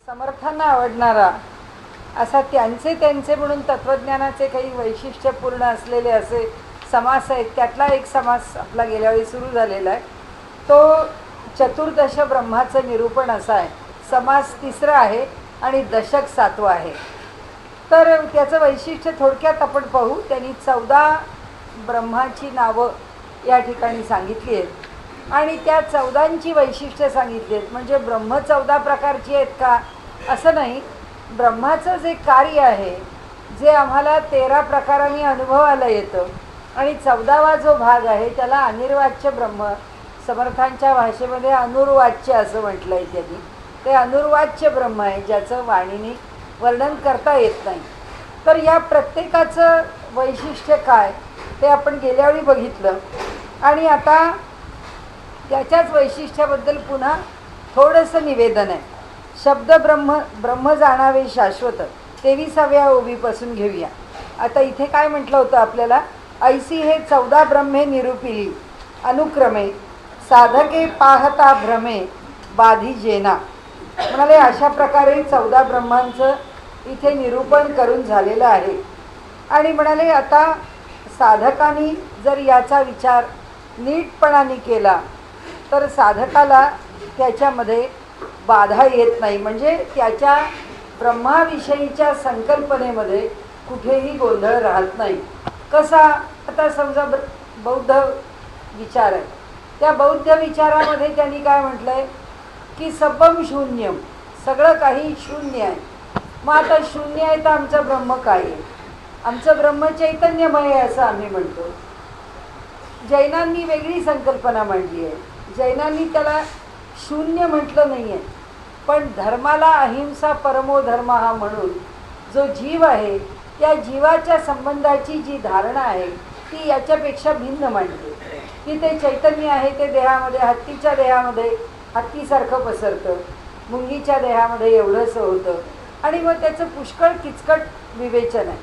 समर्थांना आवडणारा असा त्यांचे म्हणून तत्त्वज्ञानाचे काही वैशिष्ट्यपूर्ण असलेले असे समास आहेत. त्यातला एक समास आपला गेल्यावेळी सुरू झालेला आहे. तो चतुर्दश ब्रह्माचं निरूपण असा आहे. समास तिसरा आहे आणि दशक सातवा आहे. तर त्याचं वैशिष्ट्य थोडक्यात आपण पाहू. त्यांनी 14 ब्रह्माची नावं या ठिकाणी सांगितली आहेत आणि त्या 14ची वैशिष्ट्य सांगितली आहेत. म्हणजे ब्रह्म 14 प्रकारची आहेत का असं नाही. ब्रह्माचं जे कार्य आहे, जे आम्हाला 13 प्रकारांनी अनुभवाला येतं आणि 14वा जो भाग आहे त्याला अनिर्वाच्य ब्रह्म, समर्थांच्या भाषेमध्ये अनुर्वाच्य असं म्हटलं आहे त्यांनी. ते अनुर्वाच्य ब्रह्म आहे ज्याचं वाणीने वर्णन करता येत नाही. तर या प्रत्येकाचं वैशिष्ट्य काय ते आपण गेल्यावेळी बघितलं आणि आता त्याच्याच वैशिष्ट्याबद्दल पुन्हा थोडंसं निवेदन आहे. शब्द ब्रह्म जाणावे शाश्वत 23व्या ओवीपासून घेऊया. आता इथे काय म्हटलं होतं आपल्याला, ऐसी हे 14 ब्रह्मे निरूपिली अनुक्रमे साधके पाहता भ्रमे बाधी जेना. म्हणाले अशा प्रकारे 14 ब्रह्मांचं इथे निरूपण करून झालेलं आहे आणि म्हणाले आता साधकांनी जर याचा विचार नीटपणाने केला तर साधकाला त्याच्यामध्ये बाधा येत नाही. म्हणजे त्याच्या ब्रह्माविषयीच्या संकल्पनेमध्ये कुठेही गोंधळ राहत नाही. कसा, आता समजा बौद्ध विचार आहे, त्या बौद्ध विचारामध्ये त्यांनी काय म्हटलं आहे की सबम शून्यम, सगळं काही शून्य आहे. मग आता शून्य आहे तर आमचं ब्रह्म काय आहे? आमचं ब्रह्म चैतन्यमय आहे असं आम्ही म्हणतो. जैनांनी वेगळी संकल्पना मांडली आहे. जैनांनी त्याला शून्य म्हटलं नाही आहे, पण धर्माला अहिंसा परमो धर्म हा म्हणून जो जीव आहे त्या जीवाच्या संबंधाची जी धारणा आहे ती याच्यापेक्षा भिन्न मांडते. की ते चैतन्य आहे, ते देहामध्ये, हत्तीच्या देहामध्ये हत्तीसारखं पसरतं, मुंगीच्या देहामध्ये एवढंसं होतं आणि मग त्याचं पुष्कळ किचकट विवेचन आहे.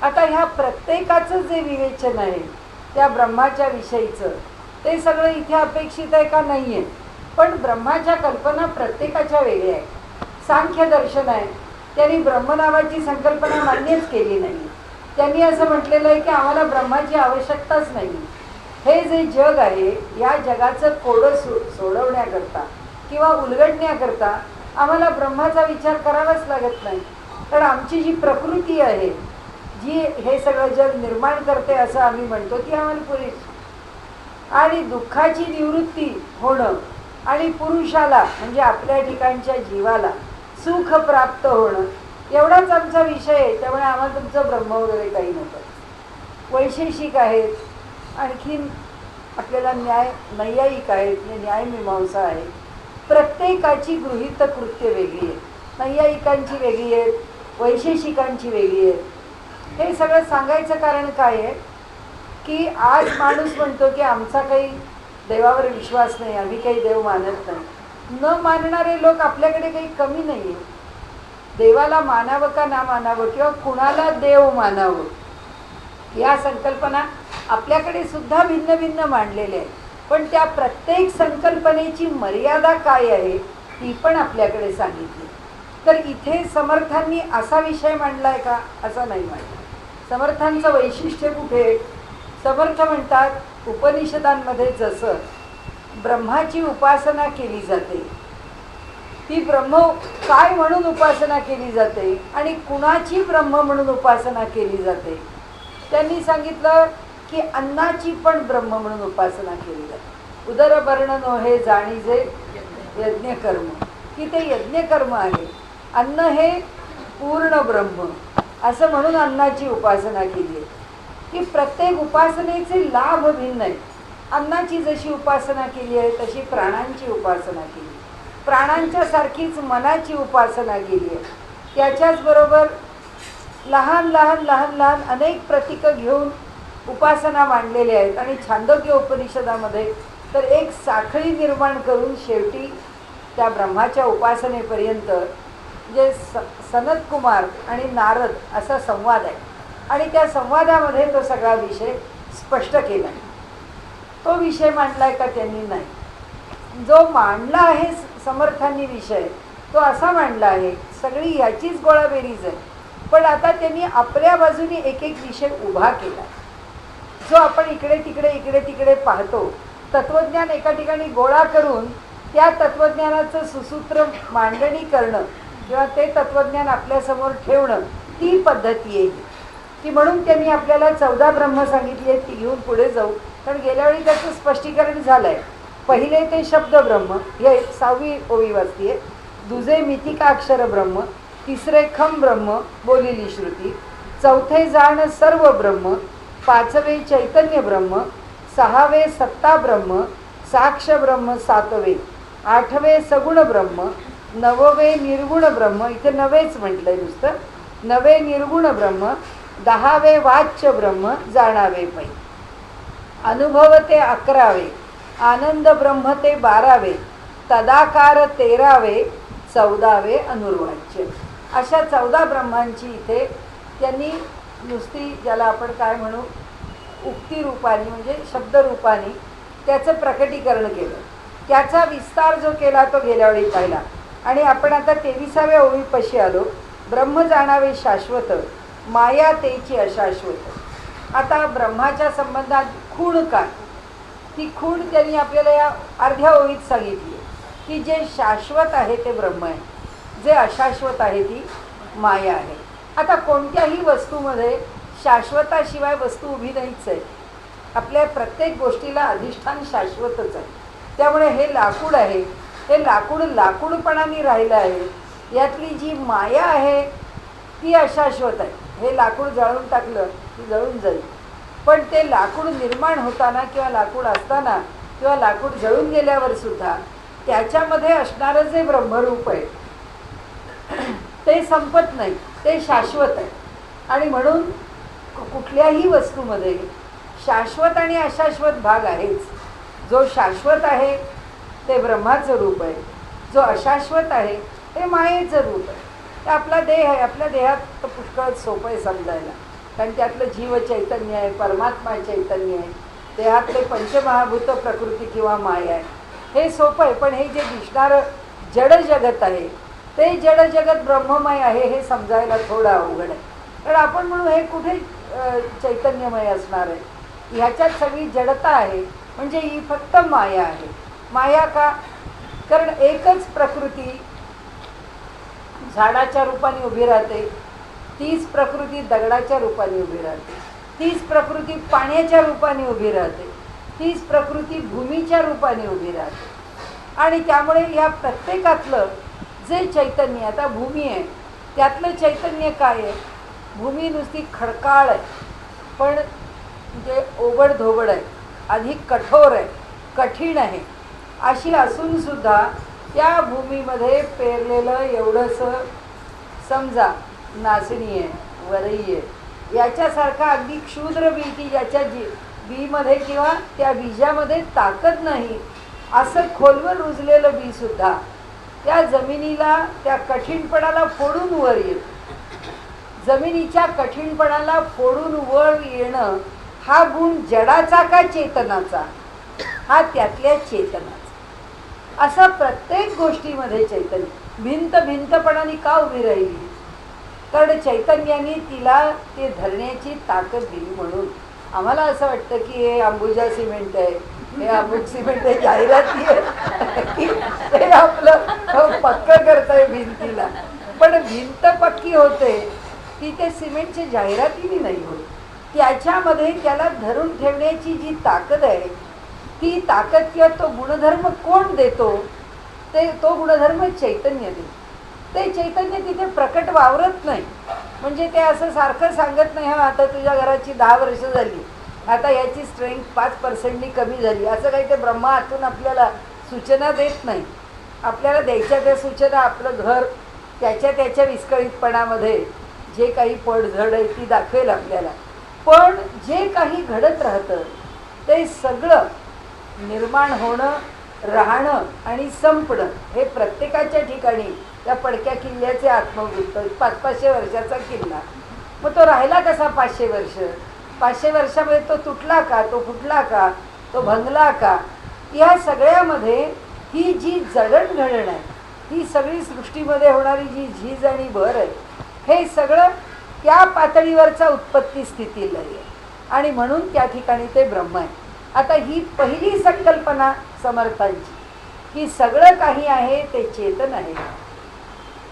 आता ह्या प्रत्येकाचं जे विवेचन आहे त्या ब्रह्माच्या विषयीचं ते सगळं इथे अपेक्षित आहे का? नाही आहे. पण ब्रह्माच्या कल्पना प्रत्येकाच्या वेगळ्या आहेत. सांख्य दर्शन आहे, त्यांनी ब्रह्मनावाची संकल्पना मान्यच केली नाही. त्यांनी असं म्हटलेलं आहे की आम्हाला ब्रह्माची आवश्यकताच नाही. हे जे जग आहे या जगाचं कोडं सोडवण्याकरता किंवा उलगडण्याकरता आम्हाला ब्रह्माचा विचार करावाच लागत नाही. कारण आमची जी प्रकृती आहे जी हे सगळं जग निर्माण करते असं आम्ही म्हणतो ती आम्हाला पुरेशी. आणि दुःखाची निवृत्ती होणं आणि पुरुषाला म्हणजे आपल्या ठिकाणच्या जीवाला सुख प्राप्त होणं एवढाच आमचा विषय आहे. त्यामुळे आम्हाला तुमचं ब्रह्म वगैरे काही नको. वैशेषिक आहेत, आणखीन आपल्याला नैयायिक आहेत, न्यायमीमांसा आहे. प्रत्येकाची गृहीत कृत्य वेगळी आहे. नैयायिकांची वेगळी आहेत, वैशेषिकांची वेगळी आहेत. हे सगळं सांगायचं कारण काय आहे की आज माणूस म्हणतो की आमचा काही देवावर विश्वास नाही, आम्ही काही देव मानत नाही. न मानणारे लोक आपल्याकडे काही कमी नाही आहे. देवाला मानावं का ना मानावं किंवा कुणाला देव मानावं या संकल्पना आपल्याकडे सुद्धा भिन्न भिन्न मांडलेल्या आहेत. पण त्या प्रत्येक संकल्पनेची मर्यादा काय आहे ती पण आपल्याकडे सांगितली. तर इथे समर्थांनी असा विषय मांडला आहे का? असा नाही मांडला. समर्थांचं वैशिष्ट्य कुठे? समर्थ म्हणतात उपनिषदांमध्ये जसं ब्रह्माची उपासना केली जाते, ती ब्रह्म काय म्हणून उपासना केली जाते आणि कुणाची ब्रह्म म्हणून उपासना केली जाते. त्यांनी सांगितलं की अन्नाची पण ब्रह्म म्हणून उपासना केली जाते. उदरवर्ण नोहे जाणीजे यज्ञकर्म, की ते यज्ञकर्म आहे. अन्न हे पूर्ण ब्रह्म असं म्हणून अन्नाची उपासना केली आहे. की प्रत्येक उपासनेचे लाभ भिन्न आहेत. अन्नाची जशी उपासना केली आहे तशी प्राणांची उपासना केली, प्राणांच्या सारखीच मनाची उपासना केली आहे. त्याच्याचबरोबर लहान लहान लहान लहान अनेक प्रतीकं घेऊन उपासना मांडलेल्या आहेत. आणि छांदोग्य उपनिषदामध्ये तर एक साखळी निर्माण करून शेवटी त्या ब्रह्माच्या उपासनेपर्यंत जे सनत कुमार आणि नारद असा संवाद आहे आणि त्या संवादामध्ये तो सगळा विषय स्पष्ट केला. तो विषय मांडलाय का त्यांनी? नाही. जो मांडला आहे समर्थांनी विषय तो असा मांडला आहे, सगळी ह्याचीच गोळाबेरीज आहे. पण आता त्यांनी आपल्या बाजूने एक एक विषय उभा केला, जो आपण इकडे तिकडे पाहतो. तत्वज्ञान एका ठिकाणी गोळा करून त्या तत्वज्ञानाचं सुसूत्र मांडणी करणं किंवा ते तत्वज्ञान आपल्यासमोर ठेवणं, ती पद्धती आहे की. म्हणून त्यांनी आपल्याला 14 ब्रह्म सांगितली आहेत, ती घेऊन पुढे जाऊ. कारण गेल्या वेळी त्याचं स्पष्टीकरण झालं आहे. पहिले ते शब्द ब्रह्म, हे 6वी ओवी वाचतीये. दुजे मिथिकाक्षर ब्रह्म, तिसरे खम ब्रह्म बोलिली श्रुती, चौथे जाण सर्व ब्रह्म, 5वे चैतन्य ब्रह्म, 6वे सत्ता ब्रह्म, साक्ष ब्रह्म 7वे, 8वे सगुण ब्रह्म, 9वे निर्गुण ब्रह्म, इथे 9वेच म्हटलंय नुसतं, 9वे निर्गुण ब्रह्म, 10वे वाच्य ब्रह्म जाणावे पै, अनुभव ते 11वे, आनंद ब्रह्म ते 12वे, तदाकार 13वे, 14वे अनुर्वाच्य. अशा 14 ब्रह्मांची इथे त्यांनी नुसती, ज्याला आपण काय म्हणू, उक्ती रूपाने म्हणजे शब्दरूपाने त्याचं प्रकटीकरण केलं. त्याचा विस्तार जो केला तो गेल्या वेळी पाहिला. आणि आपण आता 23व्या ओळीपाशी आलो. ब्रह्म जाणावे शाश्वत, माया तेची अशाश्वत. आता ब्रह्माच्या संबंधात खूण काय, ती खूण त्यांनी आपल्याला या अर्ध्या ओळीत सांगितली की जे शाश्वत आहे ते ब्रह्म आहे, जे अशाश्वत आहे ती माया आहे. आता कोणत्याही वस्तूमध्ये शाश्वताशिवाय वस्तू उभी नाहीच आहे. आपल्या प्रत्येक गोष्टीला अधिष्ठान शाश्वतच आहे. त्यामुळे हे लाकूड आहे, हे लाकूड लाकूडपणाने राहिलं आहे. यातली जी माया आहे ती अशाश्वत आहे. हे लाकूड जळून टाकलं की जळून जाईल, पण ते लाकूड निर्माण होताना किंवा लाकूड असताना किंवा लाकूड जळून गेल्यावर सुद्धा त्याच्यामध्ये असणारं जे ब्रह्मरूप आहे ते संपत नाही, ते शाश्वत आहे. आणि म्हणून कुठल्याही वस्तूमध्ये शाश्वत आणि अशाश्वत भाग आहेच. जो शाश्वत आहे ते ब्रह्माचं रूप आहे, जो अशाश्वत आहे ते मायेचं रूप आहे. ते आपला देह आहे. आपल्या देहात तर पुष्कळच सोपं आहे समजायला, कारण त्यातलं जीव चैतन्य आहे, परमात्मा चैतन्य आहे. देहातले पंचमहाभूत प्रकृती किंवा माया आहे, हे सोपं आहे. पण हे जे दिसणारं जड जगत आहे ते जड जगत ब्रह्ममय आहे हे समजायला थोडं अवघड आहे. कारण आपण म्हणू हे कुठे चैतन्यमय असणार आहे, ह्याच्यात सगळी जडता आहे, म्हणजे ही फक्त माया आहे. माया का? कारण एकच प्रकृती झाडाच्या रूपाने उभी राहते, तीच प्रकृती दगडाच्या रूपाने उभी राहते, तीच प्रकृती पाण्याच्या रूपाने उभी राहते, तीच प्रकृती भूमीच्या रूपाने उभी राहते. आणि त्यामुळे या प्रत्येकातलं जे चैतन्य, आता भूमी आहे त्यातलं चैतन्य काय आहे? भूमी नुसती खडकाळ आहे, पण जे ओबडधोबड आहे, अधिक कठोर आहे, कठीण आहे. अशी असून सुद्धा त्या भूमीमध्ये पेरलेलं एवढंसं समजा नाचणी आहे, वरई आहे, याच्यासारखा अगदी क्षुद्र बी की ज्याच्या बीमध्ये किंवा त्या बीजामध्ये ताकद नाही, असं खोलवर रुजलेलं बी सुद्धा त्या जमिनीला, त्या कठीणपणाला फोडून वर येतं. जमिनीच्या कठीणपणाला फोडून वर येणं हा गुण जडाचा का चेतनाचा? हा त्यातल्या चेतनाचा. असा प्रत्येक गोष्टीमध्ये चैतन्य. भिंत भिंतपणाने का उभी राहिली? कारण चैतन्याने तिला ते धरण्याची ताकद दिली. म्हणून आम्हाला असं वाटतं की हे अंबुजा सिमेंट आहे, हे अमुक सिमेंट आहे, जाहिराती आहे, ते आपलं पक्क करतंय भिंतीला. पण भिंत पक्की होते ती ते सिमेंटच्या जाहिरातीने नाही होत. त्याच्यामध्ये त्याला धरून ठेवण्याची जी ताकद आहे, ती ताकद किंवा तो गुणधर्म कोण देतो? ते तो गुणधर्म चैतन्य देतो. ते चैतन्य तिथे प्रकट वावरत नाही. म्हणजे ते असं सारखं सांगत नाही, हा आता तुझ्या घराची 10 वर्ष झाली, आता याची स्ट्रेंथ 5% कमी झाली, असं काही ते ब्रह्मा आतून आपल्याला सूचना देत नाही. आपल्याला द्यायच्या त्या सूचना आपलं घर त्याच्या विस्कळीतपणामध्ये जे काही पडझड आहे ती दाखवेल आपल्याला. पण जे काही घडत राहतं ते सगळं निर्माण होणं, राहणं आणि संपणं हे प्रत्येकाच्या ठिकाणी. त्या पडक्या किल्ल्याचे आत्मवृत्त, 500-500 वर्षाचा किल्ला, मग तो राहिला कसा 500 वर्ष? 500 वर्षामध्ये तो तुटला का? तो फुटला का? तो भंगला का? या सगळ्यामध्ये ही जी जडणघडण आहे ही सगळी सृष्टीमध्ये होणारी जी झीज आणि भर आहे, हे सगळं त्या पातळीवरचा उत्पत्ती स्थिती लय आहे आणि म्हणून त्या ठिकाणी ते ब्रह्म आहे. आता ही पहिली संकल्पना समर्थांची की सगळं काही आहे ते चेतन आहे.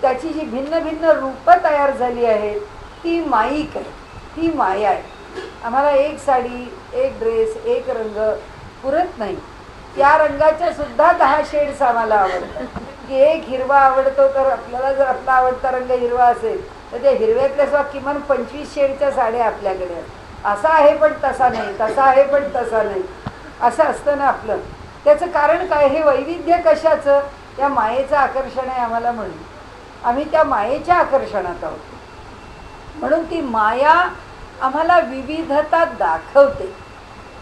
त्याची जी भिन्न भिन्न रूपं तयार झाली आहेत ती माईक आहे, ती माया आहे. आम्हाला एक साडी, एक ड्रेस, एक रंग पुरत नाही. त्या रंगाच्या सुद्धा 10 शेड्स आम्हाला आवडतात. की एक हिरवा आवडतो, तर आपल्याला जर आपला आवडता रंग हिरवा असेल तर त्या हिरव्यातल्या सुद्धा किमान 25 शेडच्या साड्या आपल्याकडे आहेत. असा आहे पण तसा नाही, तसा आहे पण तसा नाही, असं असतं ना आपलं. त्याचं कारण काय? हे वैविध्य कशाचं? त्या मायेचं आकर्षण आहे आम्हाला. म्हणून आम्ही त्या मायेच्या आकर्षणात आहोत. म्हणून ती माया आम्हाला विविधता दाखवते,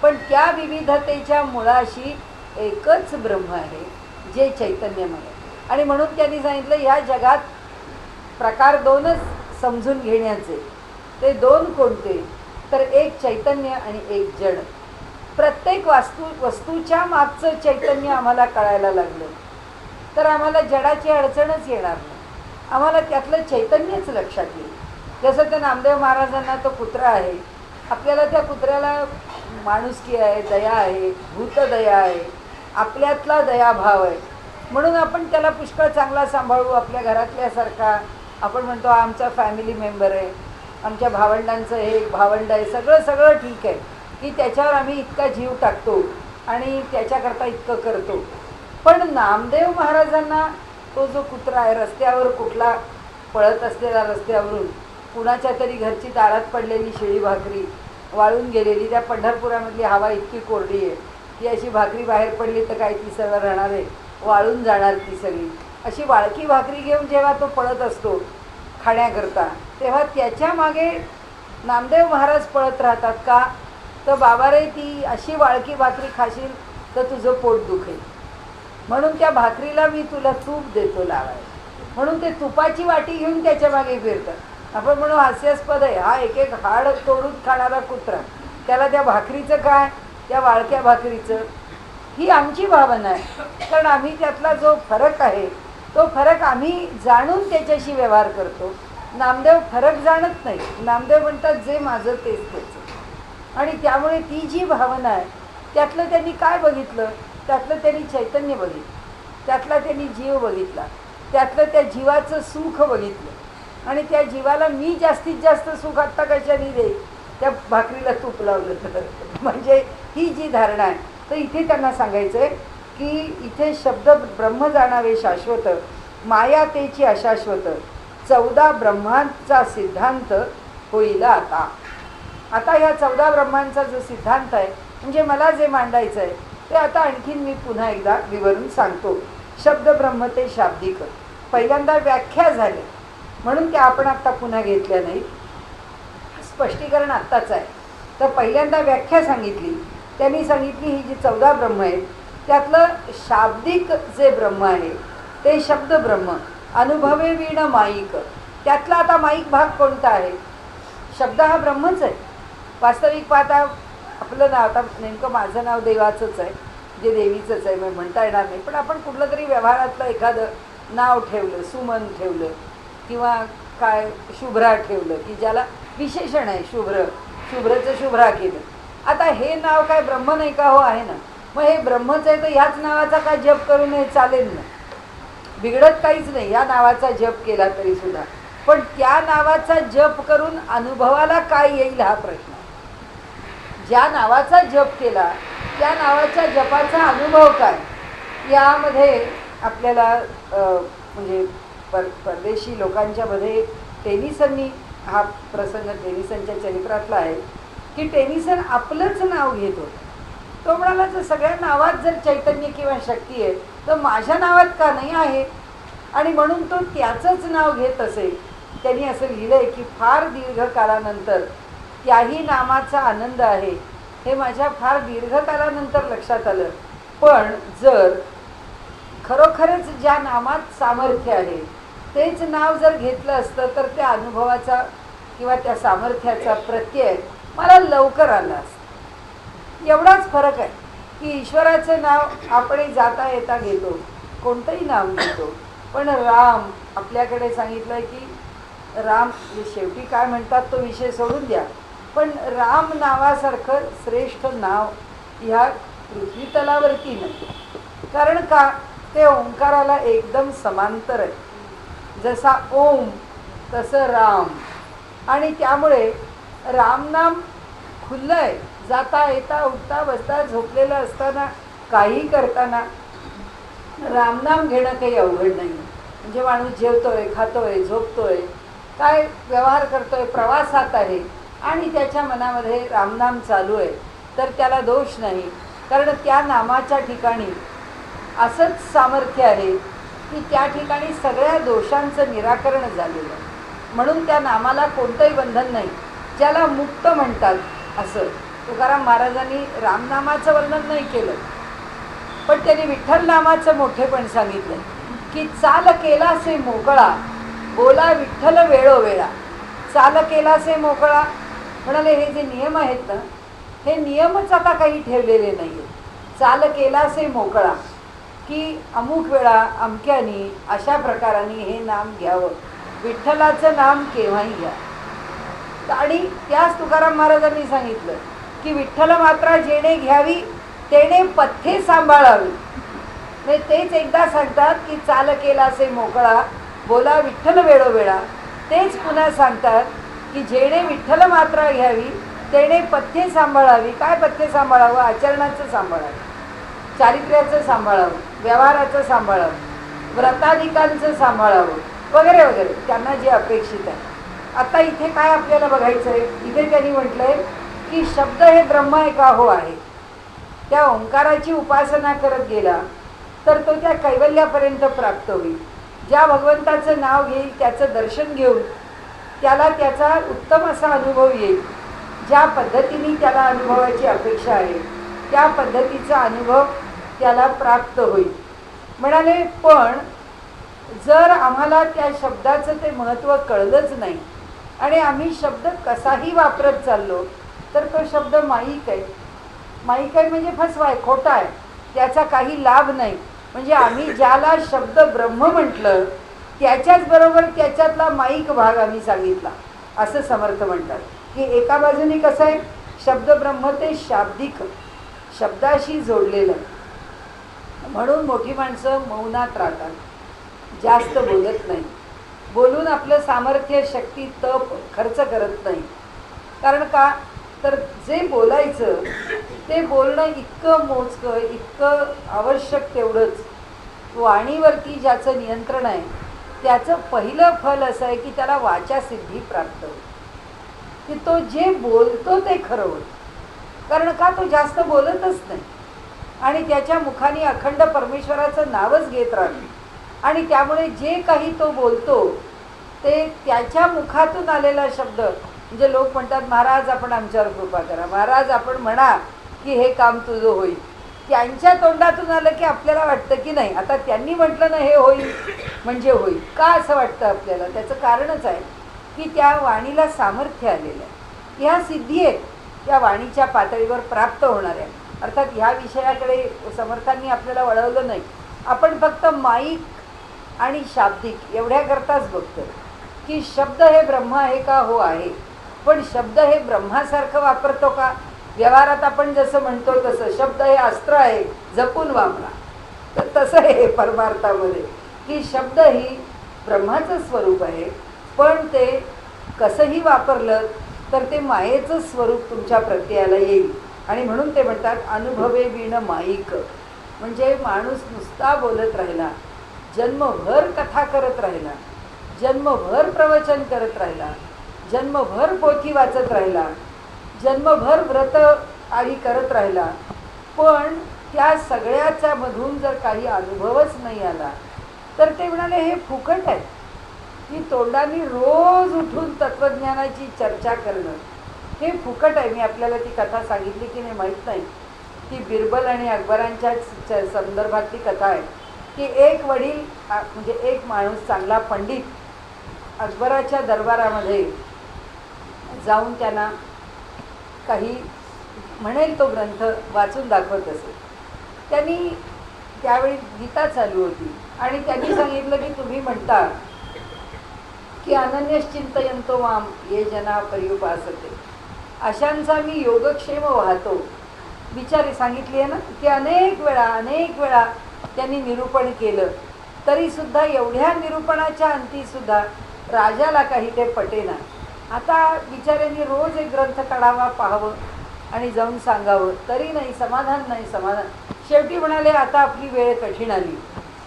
पण त्या विविधतेच्या मुळाशी एकच ब्रह्म आहे जे चैतन्यमय. आणि म्हणून त्यांनी सांगितलं ह्या जगात प्रकार 2च समजून घेण्याचे. ते 2 कोणते? तर एक चैतन्य आणि एक जड. प्रत्येक वस्तूच्या मागचं चैतन्य आम्हाला कळायला लागलं तर आम्हाला जडाची अडचणच येणार नाही. आम्हाला त्यातलं चैतन्यच लक्षात येईल. जसं त्या नामदेव महाराजांना तो कुत्रा आहे, आपल्याला त्या कुत्र्याला माणुसकी आहे, दया आहे, भूतदया आहे, आपल्यातला दयाभाव आहे. म्हणून आपण त्याला पुष्कळ चांगला सांभाळू. आपल्या घरातल्यासारखा आपण म्हणतो आमचा फॅमिली मेंबर आहे, आमच्या भावंडांचं हे एक भावंड आहे, सगळं सगळं ठीक आहे की त्याच्यावर आम्ही इतका जीव टाकतो आणि त्याच्याकरता इतकं करतो. पण नामदेव महाराजांना तो जो कुत्रा आहे, रस्त्यावर कुठला पळत असलेला, रस्त्यावरून कुणाच्या तरी घरची दारात पडलेली शिळी भाकरी वाळून गेलेली, त्या पंढरपुरामधली हवा इतकी कोरडी आहे ती अशी भाकरी बाहेर पडली तर काय ती सगळं राहणार आहे, वाळून जाणार ती सगळी. अशी वाळकी भाकरी घेऊन जेव्हा तो पळत असतो खाण्याकरता, तेव्हा त्याच्या मागे नामदेव महाराज पळत राहतात. का? तर बाबा रे, ती अशी वाळकी भाकरी खाशील तर तुझं पोट दुखेल, म्हणून त्या भाकरीला मी तुला तूप देतो लावायला. म्हणून ते तुपाची वाटी घेऊन त्याच्या मागे फिरतात. आपण म्हणू हास्यास्पद आहे, हा एक एक हाड तोडून खाणारा कुत्रा, त्याला त्या भाकरीचं काय, त्या वाळक्या भाकरीचं. ही आमची भावना आहे, कारण आम्ही त्यातला जो फरक आहे तो फरक आम्ही जाणून त्याच्याशी व्यवहार करतो. नामदेव फरक जाणत नाही. नामदेव म्हणतात जे माझं तेच त्याचं. आणि त्यामुळे ती जी भावना आहे त्यातलं त्यांनी काय बघितलं? त्यातलं त्यांनी चैतन्य बघितलं, त्यातला त्यांनी जीव बघितला, त्यातलं त्या जीवाचं सुख बघितलं. आणि त्या जीवाला मी जास्तीत जास्त सुख आत्ता कशाने देईल? त्या भाकरीला तूप लावलं तर. म्हणजे ही जी धारणा आहे. तर इथे त्यांना सांगायचं आहे की इथे शब्द ब्रह्म जाणावे शाश्वत, माया तेची अशाश्वत, 14 ब्रह्मांचा सिद्धांत होईल आता. आता ह्या 14 ब्रह्मांचा जो सिद्धांत आहे, म्हणजे मला जे मांडायचं आहे ते आता आणखीन मी पुन्हा एकदा विवरून सांगतो. शब्द ब्रह्म ते शाब्दिक पहिल्यांदा व्याख्या झाली म्हणून त्या आपण आत्ता पुन्हा घेतल्या नाही, स्पष्टीकरण आत्ताच आहे. तर पहिल्यांदा व्याख्या सांगितली. त्यांनी सांगितली ही जी 14 ब्रह्म आहेत त्यातलं शाब्दिक जे ब्रह्म आहे ते शब्द ब्रह्म, अनुभवे वीण माईक. त्यातला आता माईक भाग कोणता आहे? शब्द हा ब्रह्मच आहे. वास्तविक पाहता आपलं नाव, आता नेमकं माझं नाव देवाचंच आहे, जे देवीचंच आहे, मग म्हणता येणार नाही. पण आपण कुठलं तरी व्यवहारातलं एखादं नाव ठेवलं, सुमन ठेवलं किंवा काय शुभ्रा ठेवलं की ज्याला विशेषण आहे शुभ्र, शुभ्रचं शुभ्रा केलं. आता हे नाव काय ब्रह्म नाही का? हो आहे ना. मग हे ब्रह्मच आहे तर ह्याच नावाचा काय जप करू नये? चालेल ना, बिघडत काहीच नाही या नावाचा जप केला तरी सुद्धा. पण त्या नावाचा जप करून अनुभवाला काय येईल हा प्रश्न. ज्या नावाचा जप केला त्या नावाच्या जपाचा अनुभव काय? यामध्ये आपल्याला म्हणजे परदेशी लोकांच्यामध्ये टेनिसननी हा प्रसंग टेनिसनच्या चरित्रातला आहे की टेनिसन आपलंच नाव घेत होतं. तो म्हणाला जर सगळ्या नावात जर चैतन्य किंवा शक्ती आहे तर माझ्या नावात का नाही आहे? आणि म्हणून तो त्याचंच नाव घेत असेल. त्यांनी असं लिहिलं आहे की फार दीर्घकालानंतर त्याही नामाचा आनंद आहे हे माझ्या फार दीर्घकालानंतर लक्षात आलं. पण जर खरोखरच ज्या नामात सामर्थ्य आहे तेच नाव जर घेतलं असतं तर त्या अनुभवाचा किंवा त्या सामर्थ्याचा प्रत्यय मला लवकर आला असता. एवढाच फरक आहे की ईश्वराचं नाव आपण जाता येता घेतो, कोणतंही नाव घेतो, पण राम आपल्याकडे सांगितलं आहे की राम शेवटी काय म्हणतात तो विषय सोडून द्या, पण राम नावासारखं श्रेष्ठ नाव ह्या पृथ्वीतलावरती नाही. कारण का, ते ओंकाराला एकदम समांतर आहे. जसा ओम तसं राम. आणि त्यामुळे रामनाम खुल्लं आहे. जाता येता उठता बसता झोपलेलं असताना काही करताना रामनाम घेणं काही अवघड नाही. म्हणजे माणूस जेवतोय, खातोय, झोपतोय, काय व्यवहार करतोय, प्रवासात आहे आणि त्याच्या मनामध्ये रामनाम चालू आहे, तर त्याला दोष नाही. कारण त्या नामाच्या ठिकाणी असंच सामर्थ्य आहे की त्या ठिकाणी सगळ्या दोषांचं निराकरण झालेलं आहे. म्हणून त्या नामाला कोणतंही बंधन नाही. ज्याला मुक्त म्हणतात असं तुकाराम महाराजांनी रामनामाचं वर्णन नाही केलं, पण त्यांनी विठ्ठल नामाचं मोठेपण सांगितलं की चाल केलासे मोकळा, बोला विठ्ठल वेळोवेळा. चाल केलासे मोकळा म्हणाले, हे जे नियम आहेत ना, हे नियमच आता काही ठेवलेले नाही आहेत. चाल केलासे मोकळा की अमुक वेळा अमक्यानी अशा प्रकाराने हे नाम घ्यावं, विठ्ठलाचं नाम केव्हाही घ्या. आणि त्याच तुकाराम महाराजांनी सांगितलं की विठ्ठल मात्रा जेणे घ्यावी तेणे पथ्ये सांभाळावी. म्हणजे तेच एकदा सांगतात की चाल केलासे मोकळा, बोला विठ्ठल वेळोवेळा. तेच पुन्हा सांगतात की जेणे विठ्ठल मात्रा घ्यावी तेणे पथ्ये सांभाळावी. काय पथ्ये सांभाळावं? आचरणाचं सांभाळावं, चारित्र्याचं सांभाळावं, व्यवहाराचं सांभाळावं, व्रताधिकांचं सांभाळावं वगैरे वगैरे, त्यांना जे अपेक्षित आहे. आता इथे काय आपल्याला बघायचं आहे, इथे त्यांनी म्हटलं आहे की शब्द हे ब्रह्म आहे का? हो आहे. त्या ओंकाराची उपासना करत गेला तर तो त्या कैवल्यापर्यंत प्राप्त होईल. ज्या भगवंताचं नाव घेईल त्याचं दर्शन घेऊन त्याला त्याचा उत्तम असा अनुभव येईल. ज्या पद्धतीने त्याला अनुभवाची अपेक्षा आहे त्या पद्धतीचा अनुभव त्याला प्राप्त होईल. म्हणाले, पण जर आम्हाला त्या शब्दाचं ते महत्त्व कळलंच नाही आणि आम्ही शब्द कसाही वापरत चाललो तर तो शब्द माईक आहे. माईक आहे म्हणजे फसवा आहे, खोटा आहे, त्याचा काही लाभ नाही. म्हणजे आम्ही ज्याला शब्द ब्रह्म म्हटलं त्याच्याच बरोबर त्याच्यातला माईक भाग आम्ही सांगितला असं समर्थ म्हणतात. की एका बाजूने कसं आहे, शब्द ब्रह्म ते शाब्दिक शब्दाशी जोडलेलं, म्हणून मोठी माणसं मौनात राहतात, जास्त बोलत नाही, बोलून आपलं सामर्थ्य शक्ती तप खर्च करत नाही. कारण का, तर जे बोलायचं ते बोलणं इतकं मोजकं, इतकं आवश्यक तेवढंच. वाणीवरती ज्याचं नियंत्रण आहे त्याचं पहिलं फल असं आहे की त्याला वाचासिद्धी प्राप्त होते, की तो जे बोलतो ते खरं होतं. कारण का, तो जास्त बोलतच नाही आणि त्याच्या मुखाने अखंड परमेश्वराचं नावच घेत राहतो. आणि त्यामुळे जे काही तो बोलतो ते त्याच्या मुखातून आलेला शब्द. म्हणजे लोक म्हणतात, महाराज आपण आमच्यावर कृपा करा, महाराज आपण म्हणा की हे काम तुझं होईल. त्यांच्या तोंडातून आलं की आपल्याला वाटतं की नाही, आता त्यांनी म्हटलं ना हे होईल म्हणजे होईल. का असं वाटतं आपल्याला? त्याचं कारणच आहे की त्या वाणीला सामर्थ्य आलेलं आहे. ह्या सिद्धी आहेत त्या वाणीच्या पातळीवर प्राप्त होणार आहे. अर्थात ह्या विषयाकडे समर्थांनी आपल्याला वळवलं नाही. आपण फक्त माईक आणि शाब्दिक एवढ्याकरताच बघतो की शब्द हे ब्रह्म आहे का? हो आहे. पण शब्द हे ब्रह्मासारखं वापरतो का? व्यवहारात आपण जसं म्हणतो तसं शब्द हे अस्त्र आहे, जपून वापरा. तर तसं आहे परमार्थामध्ये की शब्द ही ब्रह्माचं स्वरूप आहे, पण ते कसंही वापरलं तर ते मायेचं स्वरूप तुमच्या प्रत्ययाला येईल. आणि म्हणून ते म्हणतात अनुभवे विण माईक. म्हणजे माणूस नुसता बोलत राहिला, जन्मभर कथा करत राहिला, जन्मभर प्रवचन करत राहिला, जन्मभर पोथी वाचत राहिला, जन्मभर व्रत आदी करत राहिला, पण त्या सगळ्याच्या मधून जर काही अनुभवच नाही आला तर ते म्हणाले हे फुकट आहे. की तोंडाने रोज उठून तत्त्वज्ञानाची चर्चा करणं हे फुकट आहे. मी आपल्याला ती कथा सांगितली की नाही माहीत नाही, ती बिरबल आणि अकबरांच्या संदर्भातली कथा आहे की एक वडील म्हणजे एक माणूस चांगला पंडित अकबराच्या दरबारामध्ये जाऊन त्यांना काही म्हणेल तो ग्रंथ वाचून दाखवत असे. त्यांनी त्यावेळी गीता चालू होती आणि त्यांनी सांगितलं की तुम्ही म्हणता की अनन्यश्चिंतयन्तो माम ये जना पर्युपासते, अशांचा मी योगक्षेम वाहतो. विचारे सांगितली आहे ना की अनेक वेळा त्यांनी निरूपण केलं, तरी सुद्धा एवढ्या निरूपणाच्या अंती सुद्धा राजाला काही ते पटेना. आता बिचाऱ्यांनी रोज एक ग्रंथ काढावा, पाहावं आणि जाऊन सांगावं, तरी नाही समाधान. शेवटी म्हणाले आता आपली वेळ कठीण आली,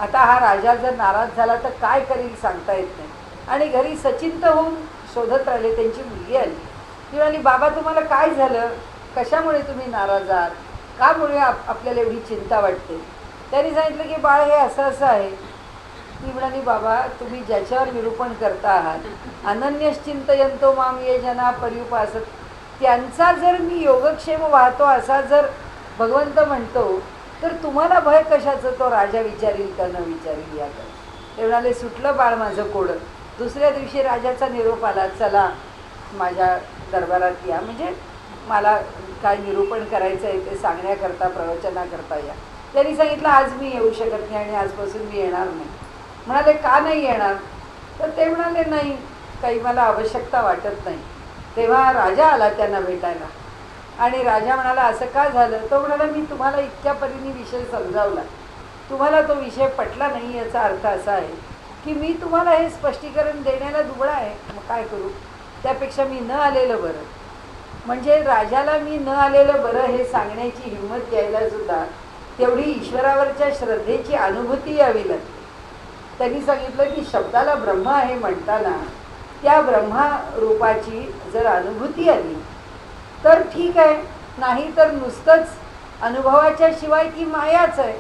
आता हा राजा जर नाराज झाला तर काय करील सांगता येत नाही. आणि घरी सचिंत होऊन शोधत राहिले. त्यांची मुलगी आली, ती म्हणाली बाबा तुम्हाला काय झालं, कशामुळे तुम्ही नाराज आहात, का मुळे आपल्याला एवढी चिंता वाटते. त्यांनी सांगितलं की बाळ हे असं आहे. ती म्हणाली बाबा तुम्ही ज्याच्यावर निरूपण करता आहात अनन्यश्चिंतयन्तो माम ये जना पर्युपासत, त्यांचा जर मी योगक्षेम वाहतो असा जर भगवंत म्हणतो तर तुम्हाला भय कशाचं, तो राजा विचारील का न विचारील याकडे. ते म्हणाले सुटलं बाळ माझं कोडं. दुसऱ्या दिवशी राजाचा निरोप आला, चला माझ्या दरबारात या, म्हणजे मला काय निरूपण करायचं आहे ते सांगण्याकरता प्रवचनाकरता या. त्यांनी सांगितलं आज मी येऊ शकत नाही आणि आजपासून मी येणार नाही. म्हणाले का नाही येणार, तर ते म्हणाले नाही काही मला आवश्यकता वाटत नाही. तेव्हा राजा आला त्यांना भेटायला आणि राजा म्हणाला असं का झालं. तो म्हणाला मी तुम्हाला इतक्या परीने विषय समजावला, तुम्हाला तो विषय पटला नाही. याचा अर्थ असा आहे की मी तुम्हाला हे स्पष्टीकरण देण्याला दुबळा आहे, मग काय करू, त्यापेक्षा मी न आलेलं बरं. म्हणजे राजाला मी न आलेलं बरं हे सांगण्याची हिंमत द्यायला सुद्धा तेवढी ईश्वरावरच्या श्रद्धेची अनुभूती यावी लागते. त्यांनी सांगितलं की शब्दाला ब्रह्म आहे म्हणताना त्या ब्रह्मा रूपाची जर अनुभूती आली तर ठीक आहे, नाही तर नुसतंच अनुभवाच्या शिवाय ती मायाच आहे.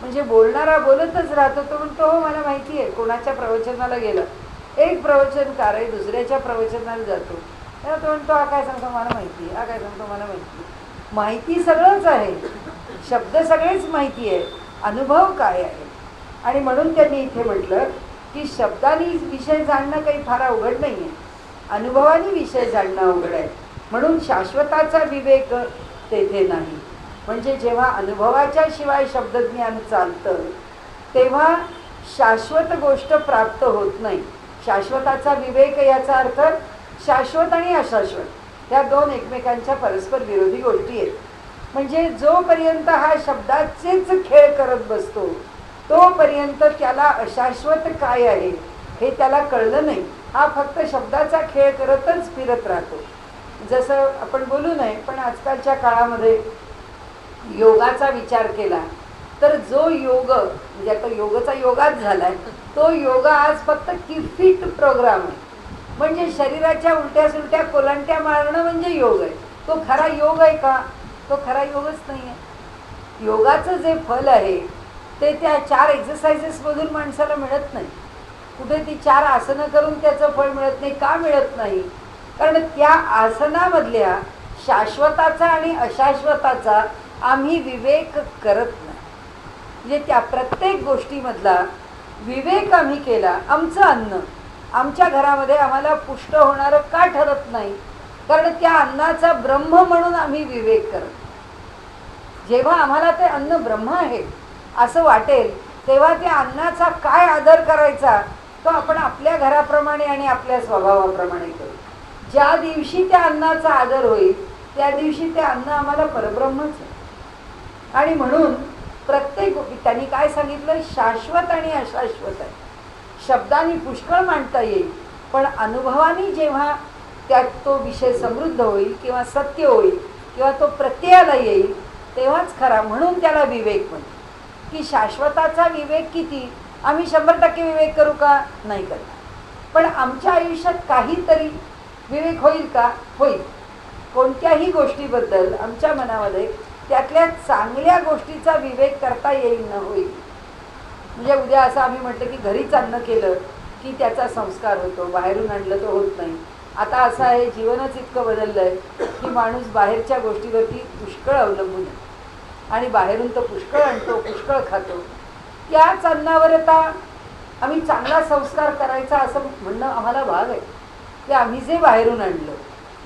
म्हणजे बोलणारा बोलतच राहतो, तो म्हणतो हो मला माहिती आहे. कोणाच्या प्रवचनाला गेलं, एक प्रवचनकार आहे दुसऱ्याच्या प्रवचनाला जातो, तेव्हा तो म्हणतो हा काय सांगतो मला माहिती आहे, हा काय सांगतो मला माहिती आहे. माहिती सगळंच आहे, शब्द सगळेच माहिती आहे, अनुभव काय आहे. आणि म्हणून त्यांनी इथे म्हटलं की शब्दांनी विषय जाणणं काही फार अवघड नाही आहे, अनुभवाने विषय जाणणं अवघड आहे. म्हणून शाश्वताचा विवेक तेथे नाही. म्हणजे जेव्हा अनुभवाच्या शिवाय शब्दज्ञान चालतं तेव्हा शाश्वत गोष्ट प्राप्त होत नाही. शाश्वताचा विवेक याचा अर्थ शाश्वत आणि अशाश्वत त्या दोन एकमेकांच्या परस्पर विरोधी गोष्टी आहेत. म्हणजे जोपर्यंत हा शब्दाचेच खेळ करत बसतो तोपर्यंत त्याला अशाश्वत काय आहे हे त्याला कळलं नाही. हा फक्त शब्दाचा खेळ करतच फिरत राहतो. जसं आपण बोलू नये पण आजकालच्या काळामध्ये योगाचा विचार केला तर जो योग म्हणजे आता योगाचा योगाच झालाय, तो योगा आज फक्त किफिट प्रोग्राम आहे. म्हणजे शरीराच्या उलट्या सुलट्या कोलांट्या मारणं म्हणजे योग आहे. तो खरा योग आहे का, तो खरा योगच नाही आहे. योगाचं जे फल आहे ते त्या 4 एक्सरसाइजेसमधून माणसाला मिळत नाही. कुठे ती 4 आसनं करून त्याचं फळ मिळत नाही. का मिळत नाही, कारण त्या आसनामधल्या शाश्वताचा आणि अशाश्वताचा आम्ही विवेक करत नाही. म्हणजे त्या प्रत्येक गोष्टीमधला विवेक आम्ही केला. आमचं अन्न आमच्या घरामध्ये आम्हाला पुष्ट होणारं का ठरत नाही, कारण त्या अन्नाचा ब्रह्म म्हणून आम्ही विवेक करत. जेव्हा आम्हाला ते अन्न ब्रह्म आहे असं वाटेल तेव्हा त्या अन्नाचा काय आदर करायचा तो आपण आपल्या घराप्रमाणे आणि आपल्या स्वभावाप्रमाणे करू. ज्या दिवशी त्या अन्नाचा आदर होईल त्या दिवशी ते अन्न आम्हाला परब्रह्मच आहे. आणि म्हणून प्रत्येक त्यांनी काय सांगितलं, शाश्वत आणि अशाश्वत आहे. शब्दांनी पुष्कळ मांडता येईल पण अनुभवाने जेव्हा त्यात तो विषय समृद्ध होईल किंवा सत्य होईल किंवा तो प्रत्ययाला येईल तेव्हाच खरा. म्हणून त्याला विवेक म्हणतो. की शाश्वताचा विवेक किती, आम्ही 100% विवेक करू का, नाही करणार. पण आमच्या आयुष्यात काहीतरी विवेक होईल का, होईल. कोणत्याही गोष्टीबद्दल आमच्या मनामध्ये त्यातल्या चांगल्या गोष्टीचा विवेक करता येईल न होईल. म्हणजे उद्या असं आम्ही म्हटलं की घरीच अन्न केलं की त्याचा संस्कार होतो, बाहेरून आणलं तर होत नाही. आता असं आहे, जीवनच इतकं बदललं आहे की माणूस बाहेरच्या गोष्टीवरती पुष्कळ अवलंबून आहे आणि बाहेरून तो पुष्कळ आणतो, पुष्कळ खातो. त्याच अन्नावर आता आम्ही चांगला संस्कार करायचा असं म्हणणं आम्हाला भाग आहे. ते आम्ही जे बाहेरून आणलं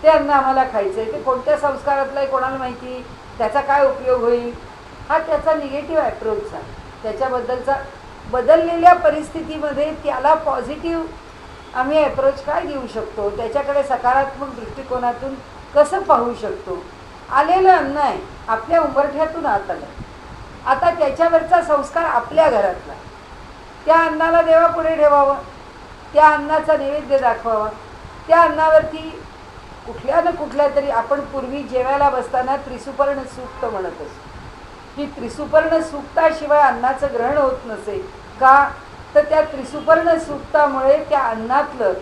ते अन्न आम्हाला खायचं आहे, ते कोणत्या संस्कारातलं आहे कोणाला माहिती, त्याचा काय उपयोग होईल. हा त्याचा निगेटिव्ह ॲप्रोच आहे. त्याच्याबद्दलचा बदललेल्या परिस्थितीमध्ये त्याला पॉझिटिव्ह आम्ही अप्रोच काय देऊ शकतो, त्याच्याकडे सकारात्मक दृष्टिकोनातून कसं पाहू शकतो. आलेलं अन्न आहे, आपल्या उंबरठ्यातून आत आलं, आता त्याच्यावरचा संस्कार आपल्या घरातला, त्या अन्नाला देवापुढे ठेवावं, त्या अन्नाचा नैवेद्य दाखवावा. त्या अन्नावरती कुठल्या ना कुठल्या तरी, आपण पूर्वी जेवायला बसताना त्रिसुपर्ण सूक्त म्हणत असतो, की त्रिसुपर्ण सूक्ताशिवाय अन्नाचं ग्रहण होत नसे का, तर त्या त्रिसुपर्ण सूक्तामुळे त्या अन्नातलं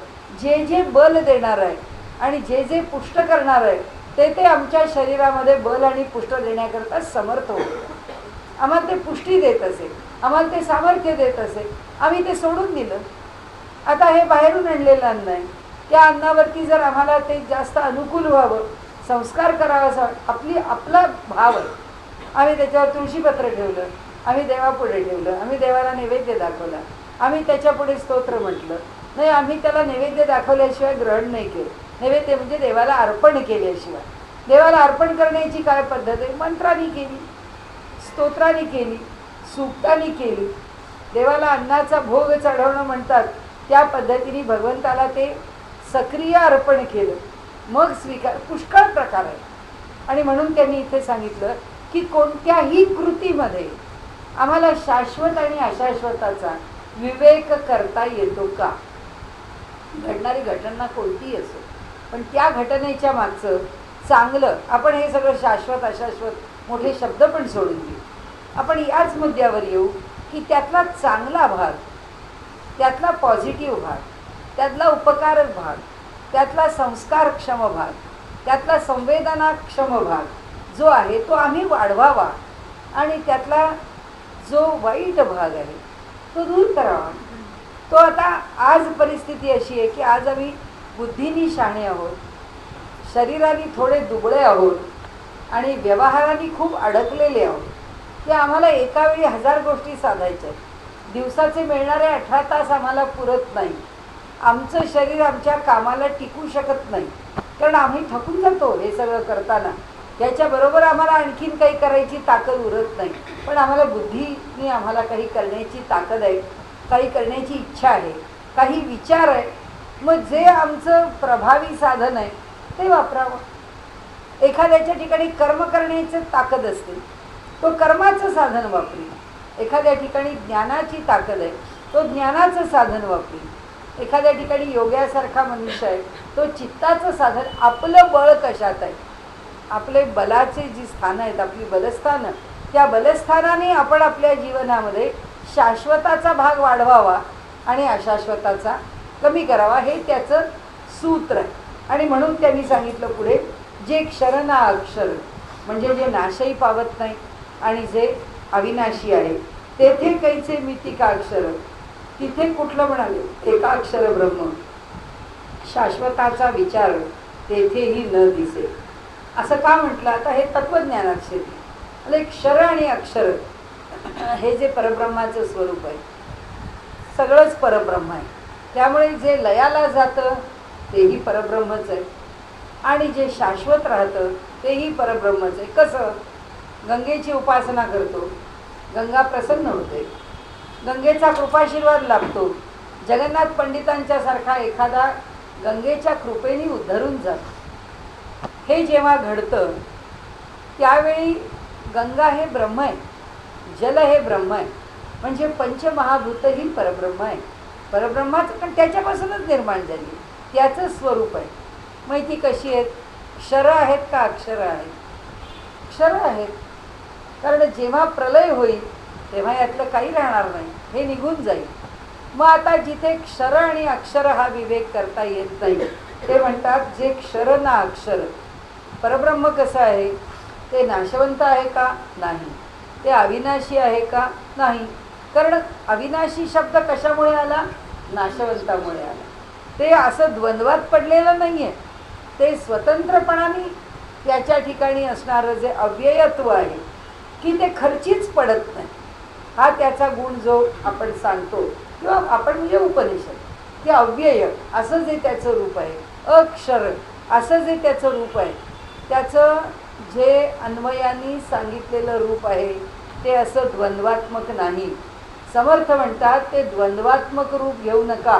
जे जे बल देणार आहे आणि जे जे पुष्ट करणार आहे ते ते आमच्या शरीरामध्ये बल आणि पुष्ट देण्याकरता समर्थ होतं. आम्हाला ते पुष्टी देत असेल, आम्हाला ते सामर्थ्य देत असेल, आम्ही ते सोडून दिलं. आता हे बाहेरून आणलेलं अन्न आहे, त्या अन्नावरती जर आम्हाला ते जास्त अनुकूल व्हावं, संस्कार करावा, आपला भाव आहे, आम्ही त्याच्यावर तुळशीपत्र ठेवलं, आम्ही देवापुढे ठेवलं, आम्ही देवाला नैवेद्य दाखवला, आम्ही त्याच्यापुढे स्तोत्र म्हटलं नाही, आम्ही त्याला नैवेद्य दाखवल्याशिवाय ग्रहण नाही केलं. नैवेद्य म्हणजे देवाला अर्पण केल्याशिवाय. देवाला अर्पण करण्याची काय पद्धत आहे, मंत्रांनी केली, स्तोत्रांनी केली, सूक्तांनी केली. देवाला अन्नाचा भोग चढवणं म्हणतात, त्या पद्धतीने भगवंताला ते सक्रिय अर्पण केलं, मग स्वीकार. पुष्कळ प्रकार आहे. आणि म्हणून त्यांनी इथे सांगितलं की कोणत्याही कृतीमध्ये आम्हाला शाश्वत आणि अशाश्वताचा विवेक करता येतो का. घडणारी घटना कोणतीही असो, पण त्या घटनेच्या मागचं चांगलं, आपण हे सगळं शाश्वत अशाश्वत मोठे शब्द पण सोडून देऊ, आपण याच मुद्द्यावर येऊ की त्यातला चांगला भाग, त्यातला पॉझिटिव्ह भाग, त्यातला उपकारक भाग, त्यातला संस्कारक्षम भाग, त्यातला संवेदनाक्षम भाग जो आहे तो आम्ही वाढवावा आणि त्यातला जो वाईट भाग आहे तो दूर करावा. तो आता आज परिस्थिती अशी आहे की आज आम्ही बुद्धीनी शहाणे आहोत, शरीराने थोडे दुबळे आहोत आणि व्यवहाराने खूप अडकलेले आहोत, की आम्हाला एका वेळी 1000 गोष्टी साधायच्या आहेत. दिवसाचे मिळणारे 18 तास आम्हाला पुरत नाही. आमचं शरीर आमच्या कामाला टिकू शकत नाही, कारण आम्ही थकून जातो हे सगळं करताना. त्याच्याबरोबर आम्हाला आणखीन काही करायची ताकद उरत नाही, पण आम्हाला बुद्धीने आम्हाला काही करण्याची ताकद आहे, काही करण्याची इच्छा आहे, काही विचार आहे. मग जे आमचं प्रभावी साधन आहे ते वापरावं. एखाद्याच्या ठिकाणी कर्म करण्याची ताकद असते, तो कर्माचं साधन वापरेल. एखाद्या ठिकाणी ज्ञानाची ताकद आहे, तो ज्ञानाचं साधन वापरेल. एखाद्या ठिकाणी योग्यासारखा मनुष्य आहे, तो चित्ताचं साधन. आपलं बळ कशात आहे, आपले बलाचे जी स्थानं आहेत, आपली बलस्थानं, त्या बलस्थानाने आपण आपल्या जीवनामध्ये शाश्वताचा भाग वाढवावा आणि अशाश्वताचा कमी करावा, हे त्याचं सूत्र आहे. आणि म्हणून त्यांनी सांगितलं पुढे, जे क्षर ना अक्षर, म्हणजे जे नाशही पावत नाही आणि जे अविनाशी आहे, तेथे कैचे मितिका अक्षर, तिथे कुठलं म्हणाले, एका अक्षर ब्रह्म, शाश्वताचा विचार तेथेही न दिसे. असं का म्हटलं, आता हे तत्वज्ञानात क्षेत्र. क्षर आणि अक्षर हे जे परब्रह्माचं स्वरूप आहे, सगळंच परब्रह्म आहे. त्यामुळे जे लयाला जातं तेही परब्रह्मच आहे आणि जे शाश्वत राहतं तेही परब्रह्मच आहे. कसं, गंगेची उपासना करतो, गंगा प्रसन्न होते, गंगेचा कृपाशीर्वाद लाभतो. जगन्नाथ पंडितांच्या सारखा एखादा गंगेच्या कृपेने उद्धरून जातो. हे जेव्हा घडतं त्यावेळी गंगा हे ब्रह्म आहे, जल हे ब्रह्म आहे, म्हणजे पंचमहाभूत ही परब्रह्म आहे. परब्रह्माचं पण त्याच्यापासूनच निर्माण झाली, त्याचं स्वरूप आहे. माहिती कशी आहेत, क्षर आहेत का अक्षर आहेत? क्षर आहेत, कारण जेव्हा प्रलय होईल तेव्हा यातलं काही राहणार नाही, हे निघून जाईल. मग आता जिथे क्षर आणि अक्षर हा विवेक करता येत नाही, ते म्हणतात जे क्षर ना अक्षर. परब्रह्म कसं आहे, ते नाशवंत आहे का? नाही. ते अविनाशी आहे का? नाही. कारण अविनाशी शब्द कशामुळे आला? नाशवंतामुळे आला. ते असं द्वंद्वात पडलेलं नाही आहे, ते स्वतंत्रपणाने त्याच्या ठिकाणी असणारं जे अव्ययत्व आहे की ते खर्चीच पडत नाही, हा त्याचा गुण जो आपण सांगतो किंवा आपण म्हणजे उपनिषद, ते अव्यय असं जे त्याचं रूप आहे, अक्षर असं जे त्याचं रूप आहे, त्याचं जे अन्वयाने सांगितलेलं रूप आहे ते असं द्वंद्वात्मक नाही. समर्थ म्हणतात ते द्वंद्वात्मक रूप घेऊ नका,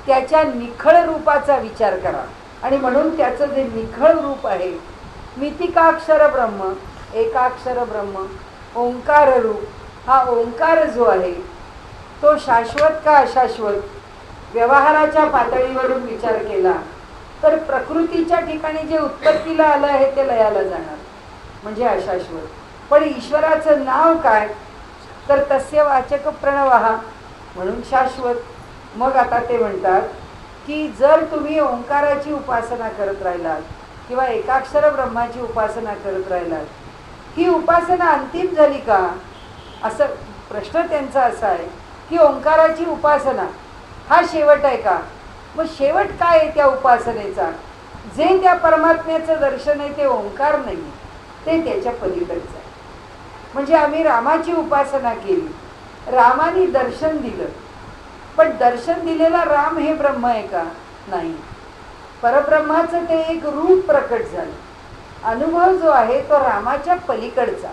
त्याच्या निखळ रूपाचा विचार करा. आणि म्हणून त्याचं जे निखळ रूप आहे, मितिकाक्षर ब्रह्म, एकाक्षर ब्रह्म, ओंकार रूप, हा ओंकार जो आहे तो शाश्वत का अशाश्वत, व्यवहाराच्या पातळीवरून विचार केला तर प्रकृतीच्या ठिकाणी जे उत्पत्तीला आलं आहे ते लयाला जाणार, म्हणजे अशाश्वत. पण ईश्वराचं नाव काय, तर तस्य वाचक प्रणवहा, म्हणून शाश्वत. मग आता ते म्हणतात की जर तुम्ही ओंकाराची उपासना करत राहिलात किंवा एकाक्षर ब्रह्माची उपासना करत राहिलात, ही उपासना अंतिम झाली का, असं प्रश्न त्यांचा असा आहे की ओंकाराची उपासना हा शेवट आहे का. मग शेवट काय आहे त्या उपासनेचा, जे त्या परमात्म्याचं दर्शन आहे ते ओंकार नाही, ते त्याच्या पलीकडचं आहे. म्हणजे आम्ही रामाची उपासना केली, रामाने दर्शन दिलं, पण दर्शन दिलेला राम हे ब्रह्म आहे का, नाही. परब्रह्माचं ते एक रूप प्रकट झालं. अनुभव जो आहे तो रामाच्या पलीकडचा,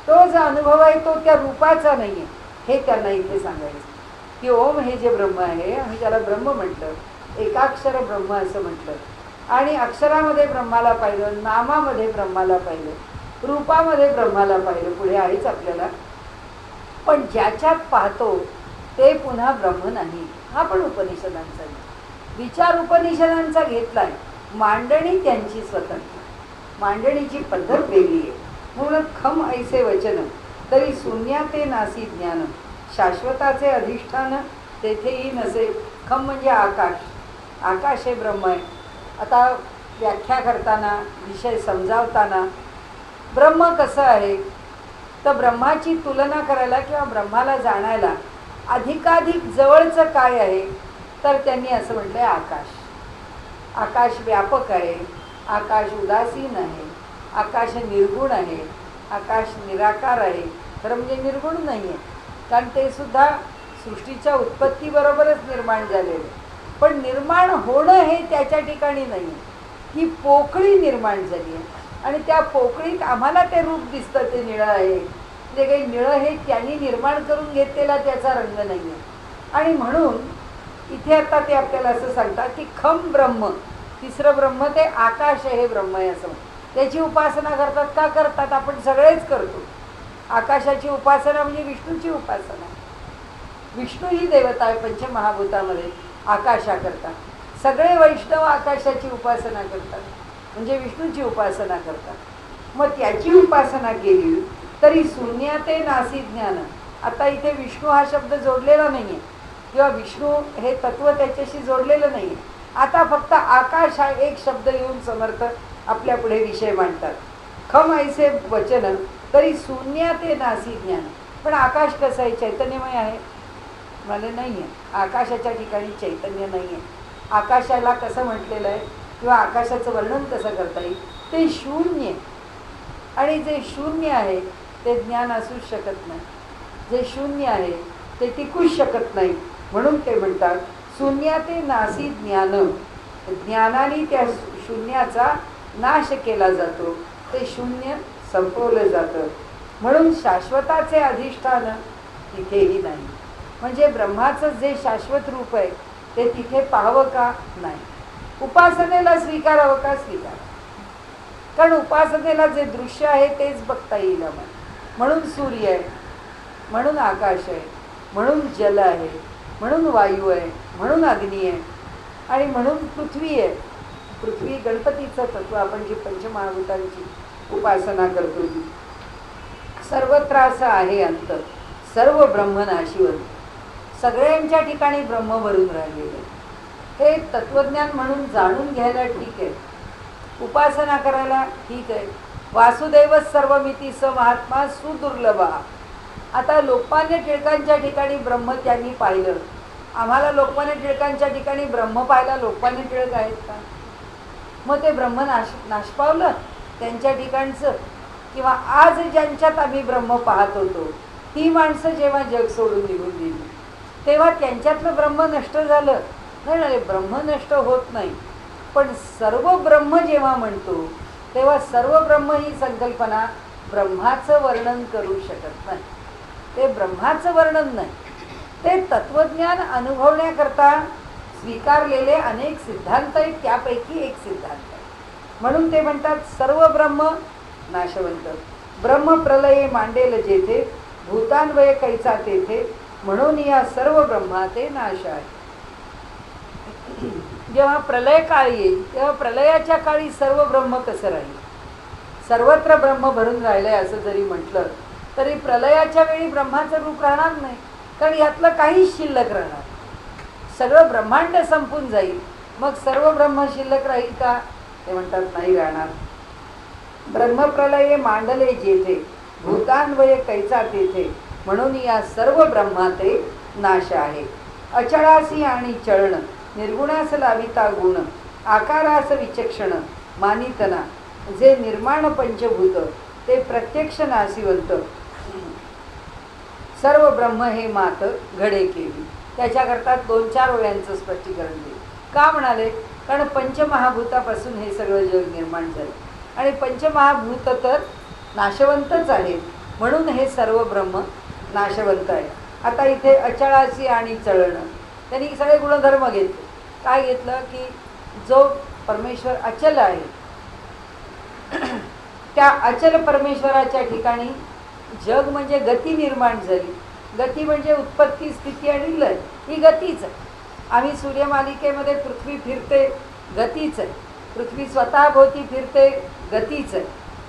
तो जो अनुभव आहे तो त्या रूपाचा नाही आहे, हे त्यांना इथे सांगायचं की ओम हे जे ब्रह्म आहे, आम्ही त्याला ब्रह्म म्हटलं, एकाक्षर ब्रह्म असं म्हटलं, आणि अक्षरामध्ये ब्रह्माला पाहिलं, नामामध्ये ब्रह्माला पाहिलं, रूपामध्ये ब्रह्माला पाहिलं, पुढे आहेच आपल्याला. पण ज्याच्यात पाहतो ते पुन्हा ब्रह्म नाही. हा पण उपनिषदांचा विचार उपनिषदांचा घेतलाय. मांडणी त्यांची स्वतंत्र, मांडणीची पद्धत वेगळी आहे. म्हणून खम ऐसे वचन तरी शून्याते नासी ज्ञान, शाश्वताचे अधिष्ठान तेथेही नसे. खम म्हणजे आकाश, आकाश हे ब्रह्म आहे. आता व्याख्या करताना, विषय समजावताना ब्रह्म कसं आहे, तर ब्रह्माची तुलना करायला किंवा ब्रह्माला जाणायला अधिकाधिक जवळचं काय आहे, तर त्यांनी असं म्हटलंय आकाश. आकाश व्यापक आहे, आकाश उदासीन आहे, आकाश निर्गुण आहे, आकाश निराकार आहे. खरं म्हणजे निर्गुण नाही आहे, कारण ते सुद्धा सृष्टीच्या उत्पत्तीबरोबरच निर्माण झालेलं. पण निर्माण होणं हे त्याच्या ठिकाणी नाही आहे. ही पोकळी निर्माण झाली आहे आणि त्या पोकळीत आम्हाला ते रूप दिसतं, ते निळं आहे. ते काही निळं हे त्यांनी निर्माण करून घेतलेला त्याचा रंग नाही आहे. आणि म्हणून इथे आता ते आपल्याला असं सांगतात की खम ब्रह्म, तिसरं ब्रह्म ते आकाश हे ब्रह्म आहे असं. त्याची उपासना करतात का, करतात, आपण सगळेच करतो. आकाशाची उपासना म्हणजे विष्णूची उपासना. विष्णू ही देवता आहे पंचमहाभूतामध्ये, आकाशा करतात. सगळे वैष्णव आकाशाची उपासना करतात, म्हणजे विष्णूची उपासना करतात. मग त्याची उपासना केली तरी शून्याते नासी ज्ञान. आता इथे विष्णू हा शब्द जोडलेला नाही आहे किंवा विष्णू हे तत्व त्याच्याशी जोडलेलं नाही आहे. आता फक्त आकाश हा एक शब्द येऊन समर्थ आपल्या पुढे विषय मांडतात. खम ऐसे वचन तरी शून्याते नासी ज्ञान. पण आकाश कसं आहे, चैतन्यमय आहे, मला नाही आहे. आकाशाच्या ठिकाणी चैतन्य नाही आहे. आकाशाला कसं म्हटलेलं आहे किंवा आकाशाचं वर्णन कसं करता येईल, ते शून्य. आणि जे शून्य आहे ते ज्ञान असूच शकत नाही. जे शून्य आहे ते टिकूच शकत नाही. म्हणून ते म्हणतात शून्याते नासी ज्ञान. ज्ञानाने त्या शून्याचा नाश केला जातो, ते शून्य संपवलं जातं. म्हणून शाश्वताचे अधिष्ठान तिथेही नाही. म्हणजे ब्रह्माचं जे शाश्वत रूप आहे ते तिथे पाहावं का, नाही. उपासनेला स्वीकारावं का, स्वीकारावं. कारण उपासनेला जे दृश्य आहे तेच बघता येईल आम्हाला. म्हणून सूर्य आहे, म्हणून आकाश आहे, म्हणून जल आहे, म्हणून वायू आहे, म्हणून अग्नी आहे, आणि म्हणून पृथ्वी आहे. पृथ्वी गणपतीचं तत्व, आपण जी पंचमहाभूतांची उपासना करतो ती. सर्वत्र असं आहे अंत, सर्व ब्रह्म नाशिवंत. सगळ्यांच्या ठिकाणी ब्रह्म भरून राहिलेलं. हे तत्वज्ञान म्हणून जाणून घ्यायला ठीक आहे, उपासना करायला ठीक आहे. वासुदेव सर्वमिती स महात्मा सुदुर्लभा. आता लोकमान्य टिळकांच्या ठिकाणी ब्रह्म त्यांनी पाहिलं. आम्हाला लोकमान्य टिळकांच्या ठिकाणी ब्रह्म पाहायला लोकमान्य टिळक आहेत का? मग ते ब्रह्म नाश पावलं त्यांच्या ठिकाणचं. किंवा आज ज्यांच्यात आम्ही ब्रह्म पाहत होतो ती माणसं जेव्हा जग सोडून निघून गेली तेव्हा त्यांच्यातलं ब्रह्म नष्ट झालं नाही. ब्रह्म नष्ट होत नाही, पण सर्व ब्रह्म जेव्हा म्हणतो तेव्हा सर्व ब्रह्म ही संकल्पना ब्रह्माचं वर्णन करू शकत नाही. ते ब्रह्माचं वर्णन नाही, ते तत्वज्ञान अनुभवण्याकरता स्वीकारलेले अनेक सिद्धांत आहेत, त्यापैकी एक सिद्धांत आहे. म्हणून ते म्हणतात सर्व ब्रह्म नाशवंत, ब्रह्म प्रलये मांडेल जेथे, भूतान्वय कैचा तेथे, म्हणून या सर्व ब्रह्माचे नाश आहे. जेव्हा प्रलय काळ येईल तेव्हा प्रलयाच्या काळी सर्व ब्रह्म कसं राहील? सर्वत्र ब्रह्म भरून राहिलंय असं जरी म्हटलं तरी प्रलयाच्या वेळी ब्रह्माचं रूप राहणार नाही, कारण यातलं काहीच शिल्लक राहणार, सगळं ब्रह्मांड संपून जाईल. मग सर्व ब्रह्म शिल्लक राहील का? ते म्हणतात नाही राहणार. ब्रह्मप्रलये मांडले जेथे, भूतान्वय कैचा तेथे, म्हणून या सर्व ब्रह्माचे नाश आहे. अचळासी आणि चळण, निर्गुणास लाविता गुण, आकारास विचक्षण मानितना, जे निर्माण पंचभूत ते प्रत्यक्ष नाशिवंत, सर्व ब्रह्म हे मात घडे केली. त्याच्याकरता 2-4 ओव्यांचं स्पष्टीकरण दिलं. का म्हणाले? कारण पंचमहाभूतापासून हे सगळं जग निर्माण झालं आणि पंचमहाभूत तर नाशवंतच आहेत, म्हणून हे सर्व ब्रह्म नाशवंत आहे. आता इथे अचळासी आणि चळणं, त्यांनी सगळे गुणधर्म घेतले. काय घेतलं की जो परमेश्वर अचल आहे त्या अचल परमेश्वराच्या ठिकाणी जग म्हणजे गती निर्माण झाली. गती म्हणजे उत्पत्ती, स्थिती आणि लय, ही गतीच आहे. आम्ही सूर्यमालिकेमध्ये पृथ्वी फिरते, गतीच आहे. पृथ्वी स्वतःभोवती फिरते, गतीच आहे.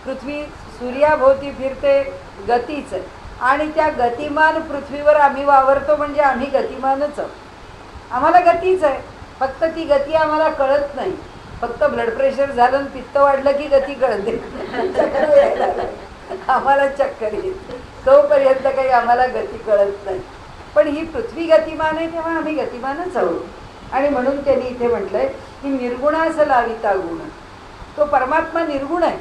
पृथ्वी सूर्याभोवती फिरते, गतीच आहे. आणि त्या गतिमान पृथ्वीवर आम्ही वावरतो म्हणजे आम्ही गतिमानच आहोत. आम्हाला गतीच आहे, फक्त ती गती आम्हाला कळत नाही. फक्त ब्लड प्रेशर झालं आणि पित्त वाढलं की गती कळते, चक्कर यायला लागते, आम्हाला चक्कर येते, तोपर्यंत काही आम्हाला गती कळत नाही. पण ही पृथ्वी गतिमान आहे तेव्हा आम्ही गतिमानच आहोत. आणि म्हणून त्यांनी इथे म्हटलंय की निर्गुणास लाविता गुण, तो परमात्मा निर्गुण आहे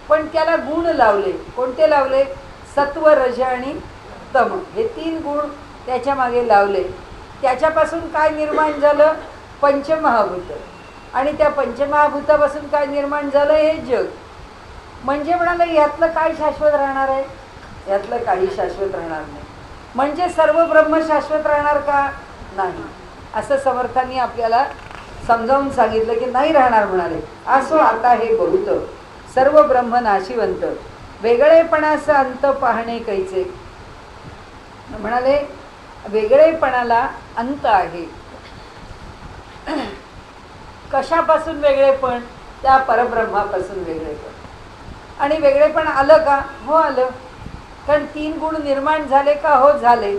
पण त्याला गुण लावले. कोणते लावले? सत्व, रज आणि तम, हे 3 गुण त्याच्या मागे लावले. त्याच्यापासून काय निर्माण झालं? पंचमहाभूत. आणि त्या पंचमहाभूतापासून काय निर्माण झालं? हे जग. म्हणजे म्हणाले यातलं काय शाश्वत राहणार आहे? यातलं काही शाश्वत राहणार नाही. म्हणजे सर्व ब्रह्म शाश्वत राहणार का? नाही. असं समर्थांनी आपल्याला समजावून सांगितलं की नाही राहणार. म्हणाले असो आता हे बहुत, सर्व ब्रह्म नाशिवंत, वेगळेपणाचा अंत पाहणे कैचे. म्हणाले वेगळेपणाला अंत आहे. कशापासून वेगळेपण? त्या परब्रह्मापासून वेगळेपण. आणि वेगळेपण आलं का? हो आलं. कारण 3 गुण निर्माण झाले का? हो झाले.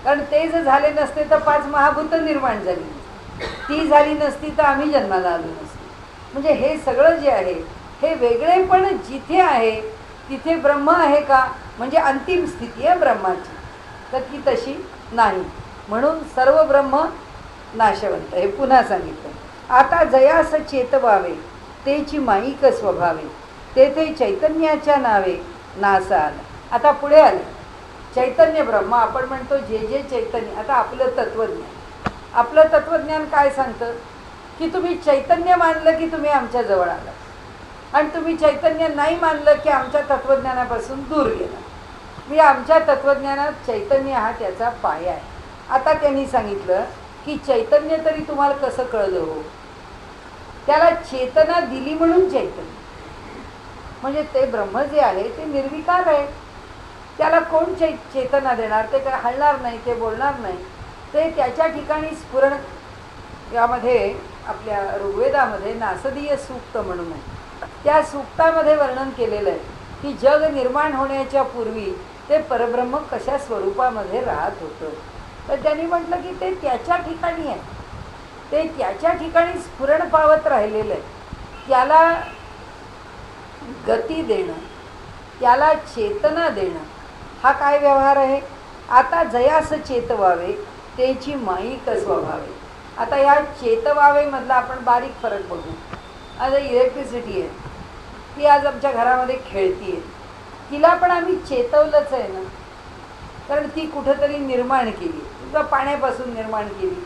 कारण ते जर झाले नसते तर 5 महाभूत निर्माण झाली नसती, ती झाली नसती तर आम्ही जन्माला आलो नसतो. म्हणजे हे सगळं जे आहे हे वेगळेपण जिथे आहे तिथे ब्रह्म आहे का? म्हणजे अंतिम स्थिती आहे ब्रह्माची, तर ती तशी नाही. म्हणून सर्व ब्रह्म नाशवंत, हे पुन्हा सांगितलं. आता जयास चेतवावे तेची माईक स्वभावे, तेथे चैतन्याच्या नावे नासा आला. आता पुढे आलं चैतन्य ब्रह्म. आपण म्हणतो जे जे चैतन्य. आता आपलं तत्वज्ञान काय सांगतं की तुम्ही चैतन्य मानलं की तुम्ही आमच्या जवळ आला, आणि तुम्ही चैतन्य नाही मानलं की आमच्या तत्वज्ञानापासून दूर गेला. म्हणजे आमच्या तत्वज्ञानात चैतन्य हा त्याचा पाया आहे. आता त्यांनी सांगितलं की चैतन्य तरी तुम्हाला कसं कळलं हो? त्याला चेतना दिली म्हणून चैतन्य. म्हणजे ते ब्रह्म जे आहे ते निर्विकार आहे. त्याला कोण चेतना देणार? ते काय हलणार नाही, ते बोलणार नाही. ते त्याच्या ठिकाणी स्फुरण. यामध्ये आपल्या ऋग्वेदामध्ये नासदीय सूक्त म्हणून आहे, त्या सूक्तामध्ये वर्णन केलेलं आहे की जग निर्माण होण्याच्या पूर्वी ते परब्रह्म कशा स्वरूपामध्ये राहत होतं. तर त्यांनी म्हटलं की ते त्याच्या ठिकाणी आहे, ते त्याच्या ठिकाणी स्फुरण पावत राहिलेलं आहे. त्याला गती देणं, त्याला चेतना देणं, हा काय व्यवहार आहे? आता जयास चेतवावे त्याची माईक स्वभावे. आता या चेतवावे मधला आपण बारीक फरक बघू. आता इलेक्ट्रिसिटी आहे, ती आज आमच्या घरामध्ये खेळती आहे, तिला पण आम्ही चेतवलंच आहे ना, कारण ती कुठंतरी निर्माण केली. किंवा पाण्यापासून निर्माण केली,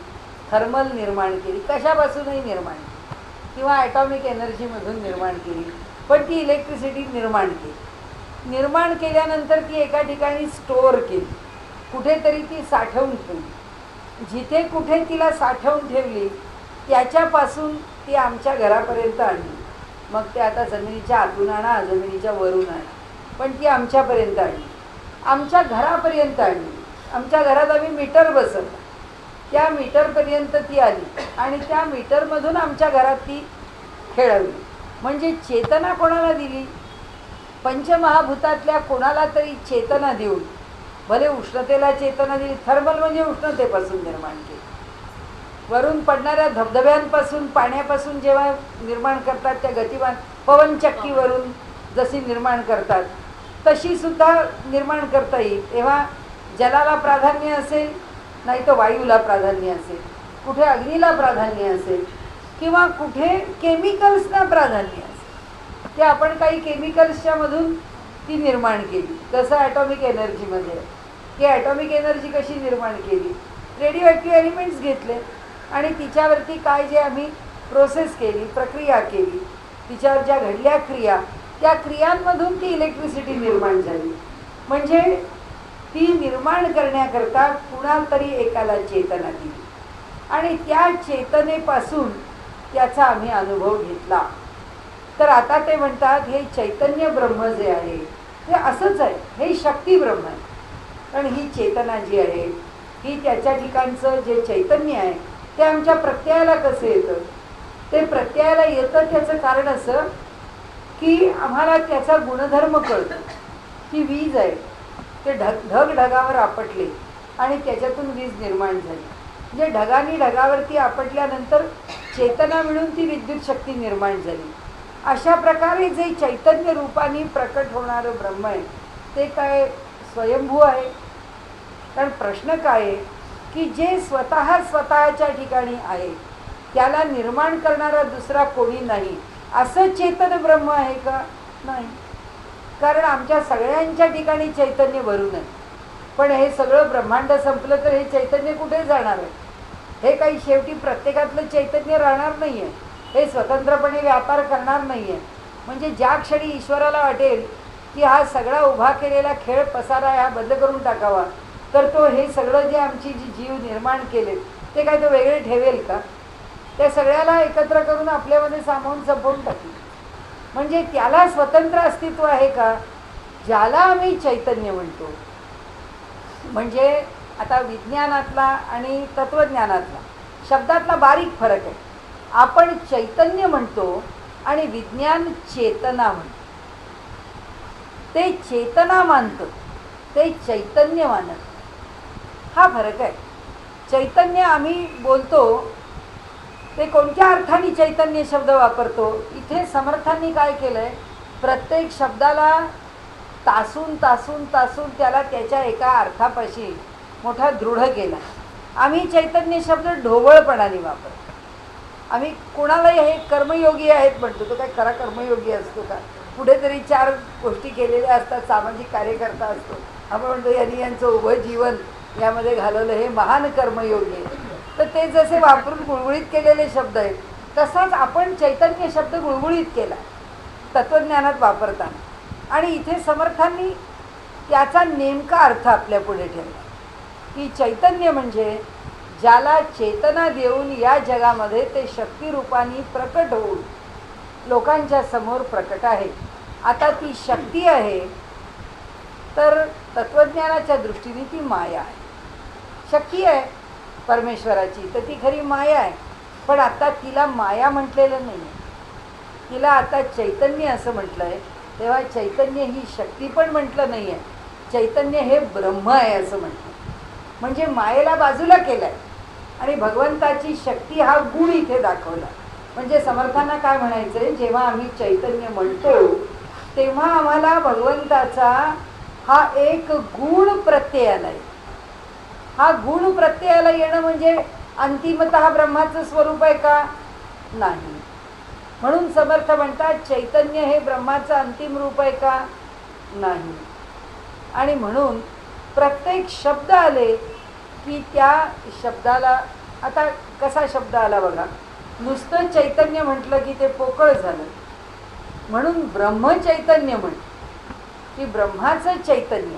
थर्मल निर्माण केली, कशापासूनही निर्माण केली, किंवा ॲटॉमिक एनर्जीमधून निर्माण केली, पण ती इलेक्ट्रिसिटी निर्माण केली. निर्माण केल्यानंतर ती एका ठिकाणी स्टोअर केली. कुठेतरी ती साठवून ठेवली. जिथे कुठे तिला साठवून ठेवली त्याच्यापासून ती आमच्या घरापर्यंत आणली. मग ते आता जमिनीच्या आतून आणा, जमिनीच्या वरून आणा, पण ती आमच्यापर्यंत आणली, आमच्या घरापर्यंत आणली. आमच्या घरात आम्ही मीटर बसवलं, त्या मीटरपर्यंत ती आली आणि त्या मीटरमधून आमच्या घरात ती खेळवली. म्हणजे चेतना कोणाला दिली? पंचमहाभूतातल्या कोणाला तरी चेतना देऊन, भले उष्णतेला चेतना दिली, थर्मल म्हणजे उष्णतेपासून निर्माण केली. वरून पडणाऱ्या धबधब्यांपासून, पाण्यापासून जेव्हा निर्माण करतात, त्या गतिमान पवनचक्कीवरून जशी निर्माण करतात तशी सुद्धा निर्माण करता येईल. तेव्हा जलाला प्राधान्य असेल, नाही तर वायूला प्राधान्य असेल, कुठे अग्नीला प्राधान्य असेल, किंवा कुठे केमिकल्सना प्राधान्य असेल. ते आपण काही केमिकल्सच्या मधून ती निर्माण केली. जसं ॲटॉमिक एनर्जीमध्ये की ॲटॉमिक एनर्जी कशी निर्माण केली? रेडिओ ॲक्टिव्ह एलिमेंट्स घेतले आणि तिच्यावरती काय जे आम्ही प्रोसेस केली, प्रक्रिया केली, तिच्यावर ज्या घडल्या क्रिया, त्या क्रियांमधून ती इलेक्ट्रिसिटी निर्माण झाली. म्हणजे ती निर्माण करण्याकरता कुणाला तरी एकाला चेतना दिली आणि त्या चेतनेपासून त्याचा आम्ही अनुभव घेतला. तर आता ते म्हणतात हे चैतन्य ब्रह्म जे आहे ते असंच आहे, हे शक्ती ब्रह्म आहे. कारण ही चेतना जी आहे ही त्याच्या ठिकाणचं जे चैतन्य आहे ते आमच्या प्रत्ययाला कसं येतं? ते प्रत्ययाला येतं त्याचं कारण असं की आम्हाला त्याचा गुणधर्म कळतो. ती वीज आहे, ते ढगावर आपटले आणि त्याच्यातून वीज निर्माण झाली. म्हणजे ढगांनी ढगावरती आपटल्यानंतर चेतना मिळून ती विद्युत शक्ती निर्माण झाली. अशा प्रकारे जे चैतन्य रूपाने प्रकट होणारं ब्रह्म आहे ते काय स्वयंभू आहे? कारण प्रश्न काय आहे की जे स्वतःच्या ठिकाणी आहे त्याला निर्माण करणारा दुसरा कोणी नाही, असं चेतन ब्रह्म आहे का? नाही. कारण आमच्या सगळ्यांच्या ठिकाणी चैतन्य भरून आहे. पण हे सगळं ब्रह्मांड संपलं तर हे चैतन्य कुठे जाणार आहे? हे काही शेवटी प्रत्येकातलं चैतन्य राहणार नाही आहे, हे स्वतंत्रपणे व्यापार करणार नाही आहे. म्हणजे ज्या क्षणी ईश्वराला वाटेल की हा सगळा उभा केलेला खेळ पसारा हा बंद करून टाकावा, तर तो हे सगळं जे आमची जी जीव निर्माण केले ते काय तो वेगळे ठेवेल का? त्या सगळ्याला एकत्र करून आपल्यामध्ये सामावून संपवून टाकले. म्हणजे त्याला स्वतंत्र अस्तित्व आहे का? ज्याला आम्ही चैतन्य म्हणतो. म्हणजे आता विज्ञानातला आणि तत्वज्ञानातला शब्दातला बारीक फरक आहे. आपण चैतन्य म्हणतो आणि विज्ञान चेतना म्हणतो. ते चेतना मानतं, ते चैतन्य मानत, हा फरक आहे. चैतन्य आम्ही बोलतो ते कोणत्या अर्थाने चैतन्य शब्द वापरतो? इथे समर्थांनी काय केलंय, प्रत्येक शब्दाला तासून तासून तासून त्याला त्याच्या एका अर्थापाशी मोठा दृढ केला. आम्ही चैतन्य शब्द ढोबळपणाने वापरतो. आम्ही कोणालाही हे कर्मयोगी आहेत म्हणतो, तो काय खरा कर्मयोगी असतो का? कुठेतरी 4 गोष्टी केलेल्या असतात, सामाजिक कार्यकर्ता असतो, आपण म्हणतो यांनी यांचं उभं जीवन यामध्ये घालवलं, हे महान कर्मयोगी आहे. तर ते जसे वापरून गुळगुळीत केलेले शब्द आहेत, तसाच आपण चैतन्य शब्द गुळगुळीत केला तत्वज्ञानात वापरताना. आणि इथे समर्थांनी त्याचा नेमका अर्थ आपल्या पुढे ठेवला की चैतन्य म्हणजे ज्याला चेतना देऊन या जगामध्ये ते शक्तिरूपाने प्रकट होऊन लोकांच्या समोर प्रकट आहे. आता ती शक्ती आहे तर तत्वज्ञानाच्या दृष्टीने ती माया आहे. शक्ती आहे परमेश्वराची तर ती खरी माया आहे. पण आता तिला माया म्हटलेलं नाही आहे, तिला आता चैतन्य असं म्हटलं आहे. तेव्हा चैतन्य ही शक्ती पण म्हटलं नाही आहे, चैतन्य हे ब्रह्म आहे असं म्हटलं. म्हणजे मायेला बाजूला केलं आहे आणि भगवंताची शक्ती हा गुण इथे दाखवला. म्हणजे समर्थांना काय म्हणायचं आहे, जेव्हा आम्ही चैतन्य म्हणतो तेव्हा आम्हाला भगवंताचा हा एक गुण प्रत्ययाला आहे. हा गुण प्रत्ययाला येणं म्हणजे अंतिमतः ब्रह्माचं स्वरूप आहे का? नाही. म्हणून समर्थ म्हणतात चैतन्य हे ब्रह्माचं अंतिम रूप आहे का? नाही. आणि म्हणून प्रत्येक शब्द आले की त्या शब्दाला, आता कसा शब्द आला बघा, नुसतं चैतन्य म्हटलं की ते पोकळ झालं. म्हणून ब्रह्मचैतन्य म्हण की ब्रह्माचं चैतन्य.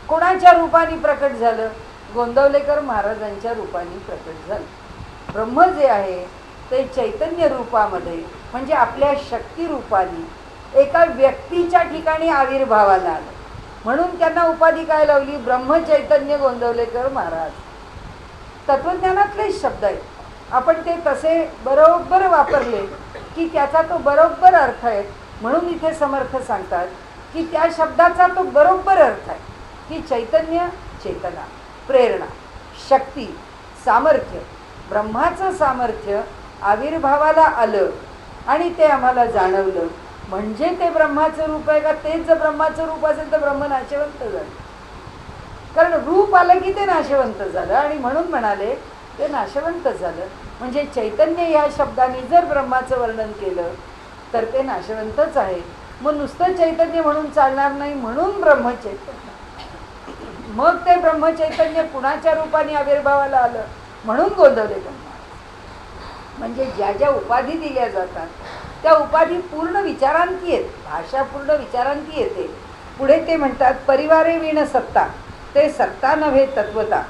कोणाच्या रूपाने प्रकट झालं? गोंदवलेकर महाराजांच्या रूपाने प्रकट झालं. ब्रह्म जे आहे ते चैतन्य रूपामध्ये म्हणजे आपल्या शक्ती रूपाने एका व्यक्तीच्या ठिकाणी आविर्भावाला आलं. म्हणून त्यांना उपाधी काय लावली? ब्रह्मचैतन्य गोंदवलेकर महाराज. तत्वज्ञानातलेच शब्द आहेत. आपण ते तसे बरोबर वापरले की त्याचा तो बरोबर अर्थ आहे. म्हणून इथे समर्थ सांगतात की त्या शब्दाचा तो बरोबर अर्थ आहे की चैतन्य, चेतना, प्रेरणा, शक्ती, सामर्थ्य. ब्रह्माचं सामर्थ्य आविर्भावाला आलं आणि ते आम्हाला जाणवलं म्हणजे ते ब्रह्माचं रूप आहे का? तेच जर ब्रह्माचं रूप असेल तर ब्रह्म नाशवंत झालं. कारण रूप आलं की ते नाशवंत झालं आणि म्हणून म्हणाले ते नाशवंत झालं. म्हणजे चैतन्य या शब्दाने जर ब्रह्माचं वर्णन केलं तर ते नाशवंतच आहे. मग नुसतं चैतन्य म्हणून चालणार नाही, म्हणून ब्रह्मचैतन्य. मग ते ब्रह्मचैतन्य कुणाच्या रूपाने आविर्भावाला आलं? म्हणून गोंदवलेकर. म्हणजे ज्या ज्या उपाधी दिल्या जातात त्या उपाधी पूर्ण विचारांती येत, भाषा पूर्ण विचारांती येते. पुढे ते म्हणतात परिवारे वीण सत्ता, ते सत्ता नव्हे तत्वता.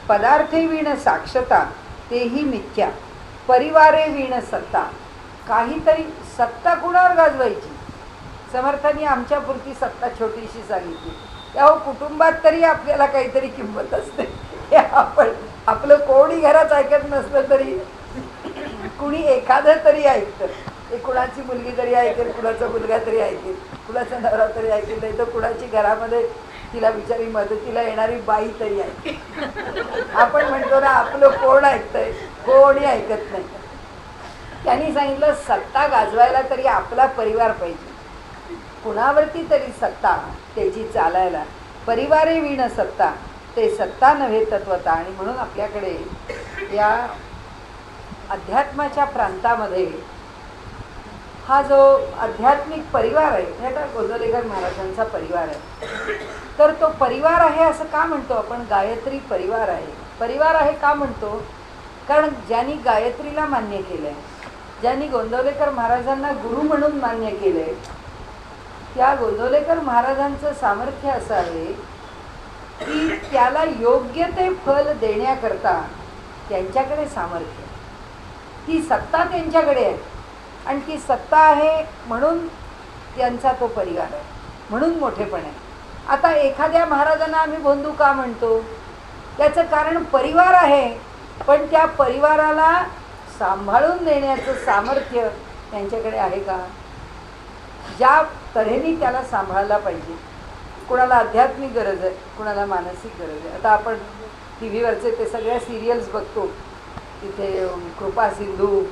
पदार्थे वीण साक्षता, तेही मिथ्या. परिवारे वीण सत्ता, काहीतरी सत्ता कुणावर गाजवायची? समर्थांनी आमच्यापुरती सत्ता छोटीशी सांगितली. त्या कुटुंबात तरी आपल्याला काहीतरी किंमत असते. हे आपण आपलं कोणी घरात ऐकत नसलं तरी कुणी एखादं तरी ऐकतं. ते कुणाची मुलगी तरी ऐकेल, कुणाचा मुलगा तरी ऐकेल, कुणाचा नवरा तरी ऐकेल, नाही तर कुणाची घरामध्ये तिला बिचारी मदतीला येणारी बाई तरी ऐकेल. आपण म्हणतो ना आपलं कोण ऐकतंय? कोणी ऐकत नाही. त्यांनी सांगितलं सत्ता गाजवायला तरी आपला परिवार पाहिजे. कुणावरती तरी सत्ता त्याची चालायला. परिवारे वीण सत्ता, ते सत्ता नव्हे तत्वता. आणि म्हणून आपल्याकडे या अध्यात्माच्या प्रांतामध्ये हा जो आध्यात्मिक परिवार आहे, हे आता गोंदवलेकर महाराजांचा परिवार आहे. तर तो परिवार आहे असं का म्हणतो आपण? गायत्री परिवार आहे. परिवार आहे का म्हणतो? कारण ज्यांनी गायत्रीला मान्य केलं आहे, ज्यांनी गोंदवलेकर महाराजांना गुरु म्हणून मान्य केलं आहे, त्या गोंदवलेकर महाराजांचं सामर्थ्य असं आहे की त्याला योग्य ते फल देण्याकरता त्यांच्याकडे सामर्थ्य, ती सत्ता त्यांच्याकडे आहे. आणि ती सत्ता आहे म्हणून त्यांचा तो परिवार आहे, म्हणून मोठेपण आहे. आता एखाद्या महाराजांना आम्ही बंधू का म्हणतो? त्याचं कारण परिवार आहे, पण त्या परिवाराला सांभाळून देण्याचं सामर्थ्य त्यांच्याकडे आहे का? ज्या तऱ्हेने त्याला सांभाळला पाहिजे. कुणाला आध्यात्मिक गरज आहे, कुणाला मानसिक गरज आहे. आता आपण टी व्हीवरचे ते सगळ्या सिरियल्स बघतो, तिथे कृपा सिंधू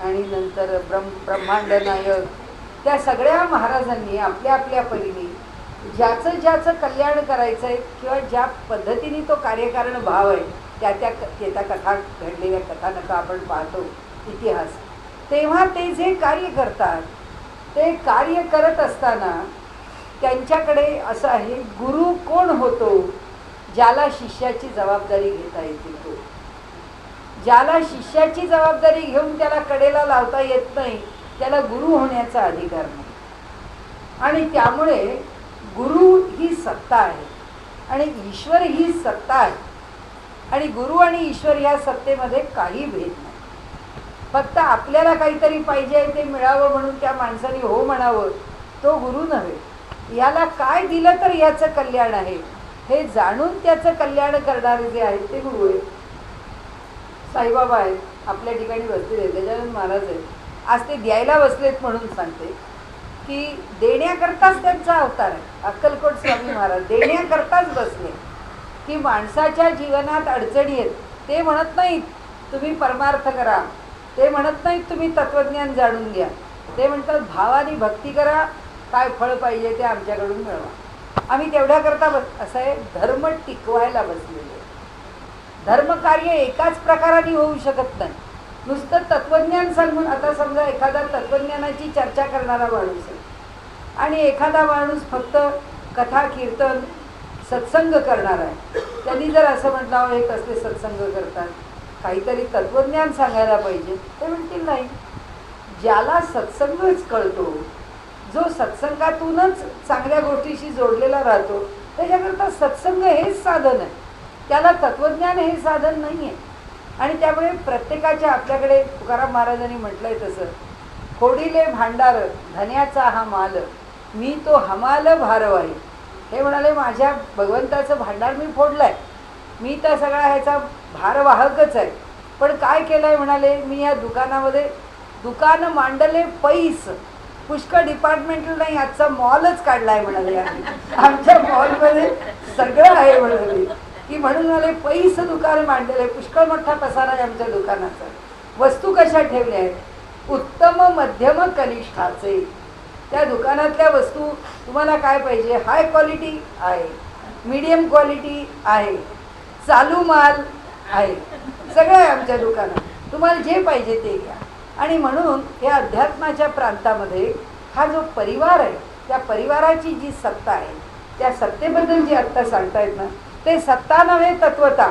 आणि नंतर ब्रह्मांड नायक, त्या सगळ्या महाराजांनी आपल्या आपल्या परीने ज्याचं ज्याचं कल्याण करायचं आहे किंवा ज्या पद्धतीने तो कार्यकारण भाव आहे त्या त्या कथा घडलेल्या कथानकं आपण पाहतो इतिहास, तेव्हा ते जे कार्य करतात ते कार्य करत असताना त्यांच्याकडे असं आहे, गुरु कोण होतो? ज्याला शिष्याची जबाबदारी घेता येते तो. ज्याला शिष्याची जबाबदारी घेऊन त्याला कडेला लावता येत नाही त्याला गुरु होण्याचा अधिकार नाही. आणि त्यामुळे गुरु ही सत्ता आहे आणि ईश्वर ही सत्ता आहे. आणि गुरु आणि ईश्वर या सत्तेमध्ये काही भेद नाही. फक्त आपल्याला काहीतरी पाहिजे ते मिळावं म्हणून त्या माणसाने हो म्हणावं, तो गुरु नव्हे. याला काय दिलं तर याचं कल्याण आहे हे जाणून त्याचं कल्याण करणारे जे आहेत ते गुरु आहेत. साईबाबा आहेत, आपल्या ठिकाणी बसलेले, गजानन महाराज आहेत. आज ते द्यायला बसलेत म्हणून सांगते की देण्याकरताच त्यांचा अवतार आहे. अक्कलकोट स्वामी महाराज देण्याकरताच बसले की माणसाच्या जीवनात अडचणी आहेत. ते म्हणत नाहीत तुम्ही परमार्थ करा, ते म्हणत नाहीत तुम्ही तत्वज्ञान जाणून घ्या. ते म्हणतात भावानी भक्ती करा, काय फळ पाहिजे ते आमच्याकडून मिळवा. आम्ही तेवढ्या करता असं आहे, धर्म टिकवायला बसलेले. धर्मकार्य एकाच प्रकाराने होऊ शकत नाही. नुसतं तत्वज्ञान सांगून, आता समजा एखादा तत्वज्ञानाची चर्चा करणारा माणूस आहे आणि एखादा माणूस फक्त कथा कीर्तन सत्संग करणार आहे, त्यांनी जर असं म्हटलं हे कसले सत्संग करतात, काहीतरी तत्वज्ञान सांगायला पाहिजे, ते म्हणतील नाही. ज्याला सत्संगच कळतो, जो सत्संगातूनच चांगल्या गोष्टीशी जोडलेला राहतो, त्याच्याकरता सत्संग हेच साधन आहे, त्याला तत्वज्ञान हे साधन नाही आहे. आणि त्यामुळे प्रत्येकाच्या आपल्याकडे तुकाराम महाराजांनी म्हटलंय तसं, खोडीले भांडार धन्याचा हा माल, मी तो हमाल भारवाही. हे म्हणाले माझ्या भगवंताचं भांडार मी फोडलंय, मी तर सगळा ह्याचा भारवाहकच आहे. पण काय केलंय म्हणाले, मी या दुकानामध्ये दुकान मांडले पैस, पुष्कळ डिपार्टमेंटल नाही, आजचा मॉलच काढलाय म्हणाले. आमच्या मॉलमध्ये सगळं आहे म्हणाले, की म्हणून म्हणाले पैस दुकान मांडलेलं, पुष्कळ मोठा पसारा आहे आमच्या दुकानाचा. वस्तू कशा ठेवल्या आहेत, उत्तम मध्यम कनिष्ठाचे. त्या दुकानातल्या वस्तू तुम्हाला काय पाहिजे, हाय क्वालिटी आहे, मीडियम क्वालिटी आहे, चालू माल आहे, सगळं आहे आमच्या दुकानात, तुम्हाला जे पाहिजे ते घ्या. आणि म्हणून या अध्यात्माच्या प्रांतामध्ये हा जो परिवार आहे, त्या परिवाराची जी सत्ता आहे, त्या सत्तेबद्दल जे आत्ता सांगतायत ना, ते सत्ता नव्हे तत्वता.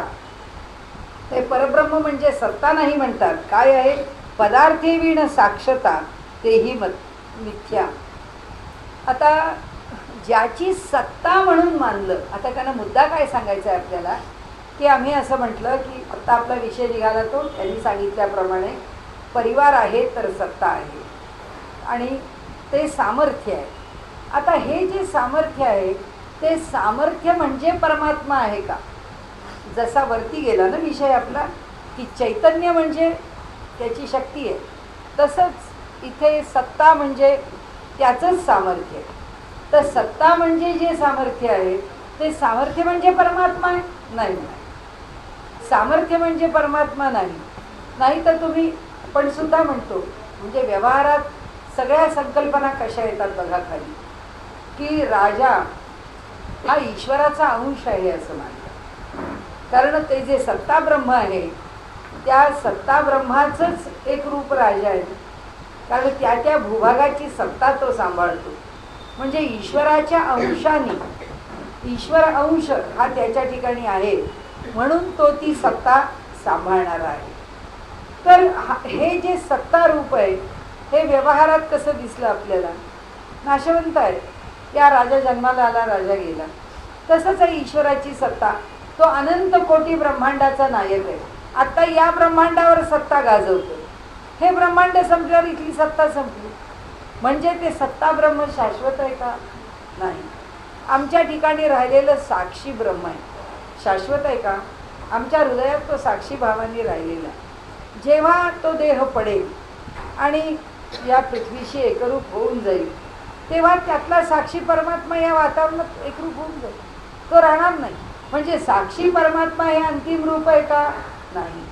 ते परब्रह्म म्हणजे सत्ता नाही म्हणतात. काय आहे, पदार्थी विण साक्षता तेही मिथ्या. आता ज्याची सत्ता म्हणून मानलं, आता त्यांना मुद्दा काय सांगायचा आहे आपल्याला, की आम्ही असं म्हटलं की आत्ता आपला विषय निघाला तो त्यांनी सांगितल्याप्रमाणे परिवार आहे तर सत्ता आहे आणि ते सामर्थ्य आहे. आता हे जे सामर्थ्य आहे ते सामर्थ्य म्हणजे परमात्मा आहे का? जसा वरती गेला ना विषय आपला, की चैतन्य म्हणजे त्याची शक्ती आहे, तसंच इथे सत्ता म्हणजे त्याचंच सामर्थ्य आहे. तर सत्ता म्हणजे जे सामर्थ्य आहे ते सामर्थ्य म्हणजे परमात्मा आहे? नाही, सामर्थ्य म्हणजे परमात्मा नाही. नाही तर तुम्ही पण सुद्धा म्हणतो, म्हणजे व्यवहारात सगळ्या संकल्पना कशा येतात बघा खाली, की राजा हा ईश्वराचा अंश आहे असं मानतात. कारण ते जे सत्ता ब्रह्म आहे त्या सत्ता ब्रह्माचंच एक रूप राजा आहे, कारण त्या त्या भूभागाची सत्ता तो सांभाळतो. म्हणजे ईश्वराच्या अंशाने, ईश्वर अंश हा त्याच्या ठिकाणी आहे म्हणून तो ती सत्ता सांभाळणारा आहे. तर हे जे सत्ता रूप आहे हे व्यवहारात कसं दिसलं आपल्याला, नाशवंत आहे. त्या राजा जन्माला आला, राजा गेला. तसंच आहे ईश्वराची सत्ता, तो अनंत कोटी ब्रह्मांडाचा नायक आहे. आता या ब्रह्मांडावर सत्ता गाजवतो, हे ब्रह्मांड संपल्यावर इथली सत्ता संपली. म्हणजे ते सत्ता ब्रह्म शाश्वत आहे का? नाही. आमच्या ठिकाणी राहिलेलं साक्षी ब्रह्म आहे, शाश्वत आहे का? आमच्या हृदयात तो साक्षी भावाने राहिलेला. जेव्हा तो देह पडेल आणि या पृथ्वीशी एकरूप होऊन जाईल तेव्हा त्यातला साक्षी परमात्मा या वातावरणात एकरूप होऊन जाईल, तो राहणार नाही. म्हणजे साक्षी परमात्मा हे अंतिम रूप आहे का? नाही,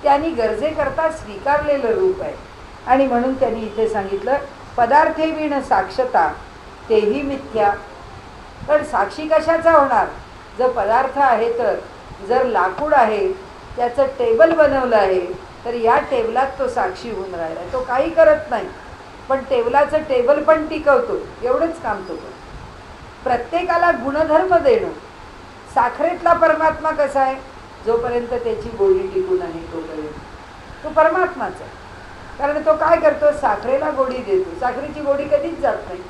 त्यांनी गरजेकरता स्वीकारलेलं रूप आहे. आणि म्हणून त्यांनी इथे सांगितलं पदार्थे विण साक्षता तेही मिथ्या. तर साक्षी कशाचा होणार? जर पदार्थ आहे, तर जर लाकूड आहे, त्याचं टेबल बनवलं आहे, तर या टेबलात तो साक्षी होऊन राहिला. तो काही करत नाही, पण टेबलाचं टेबल पण टिकवतो, एवढंच काम तो करतो. प्रत्येकाला गुणधर्म देणं. साखरेतला परमात्मा कसा आहे? जोपर्यंत त्याची गोडी टिकून आहे तोपर्यंत तो परमात्माच आहे. कारण तो काय करतो? साखरेला गोडी देतो. साखरेची गोडी कधीच जात नाही.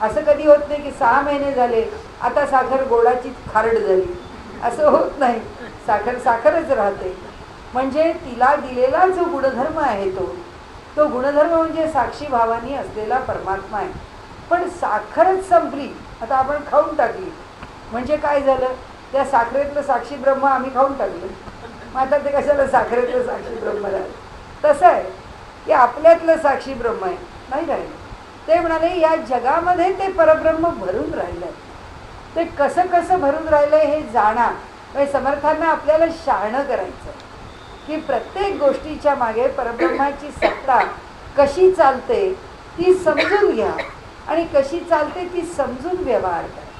असं कधी होत नाही की 6 महिने झाले आता साखर गोडाची खारड झाली, असं होत नाही. साखर साखरच राहते. म्हणजे तिला दिलेला जो गुणधर्म आहे तो गुणधर्म म्हणजे साक्षी भावानी असलेला परमात्मा आहे. पण साखरच संपली, आता आपण खाऊन टाकली, म्हणजे काय झालं? त्या साखरेतलं साक्षी ब्रह्म आम्ही खाऊन टाकलं, मग आता ते कशाला साखरेतलं साक्षी ब्रह्म राहिलं? तसं आहे की आपल्यातलं साक्षी ब्रह्म आहे, नाही राहिलं. ते म्हणाले या जगामध्ये ते परब्रह्म भरून राहिलं. ते कसं कसं भरून राहिलं हे जाणा. म्हणजे समर्थांना आपल्याला शहाणं करायचं की प्रत्येक गोष्टीच्या मागे परब्रह्माची सत्ता कशी चालते ती समजून घ्या आणि कशी चालते ती समजून व्यवहार करा.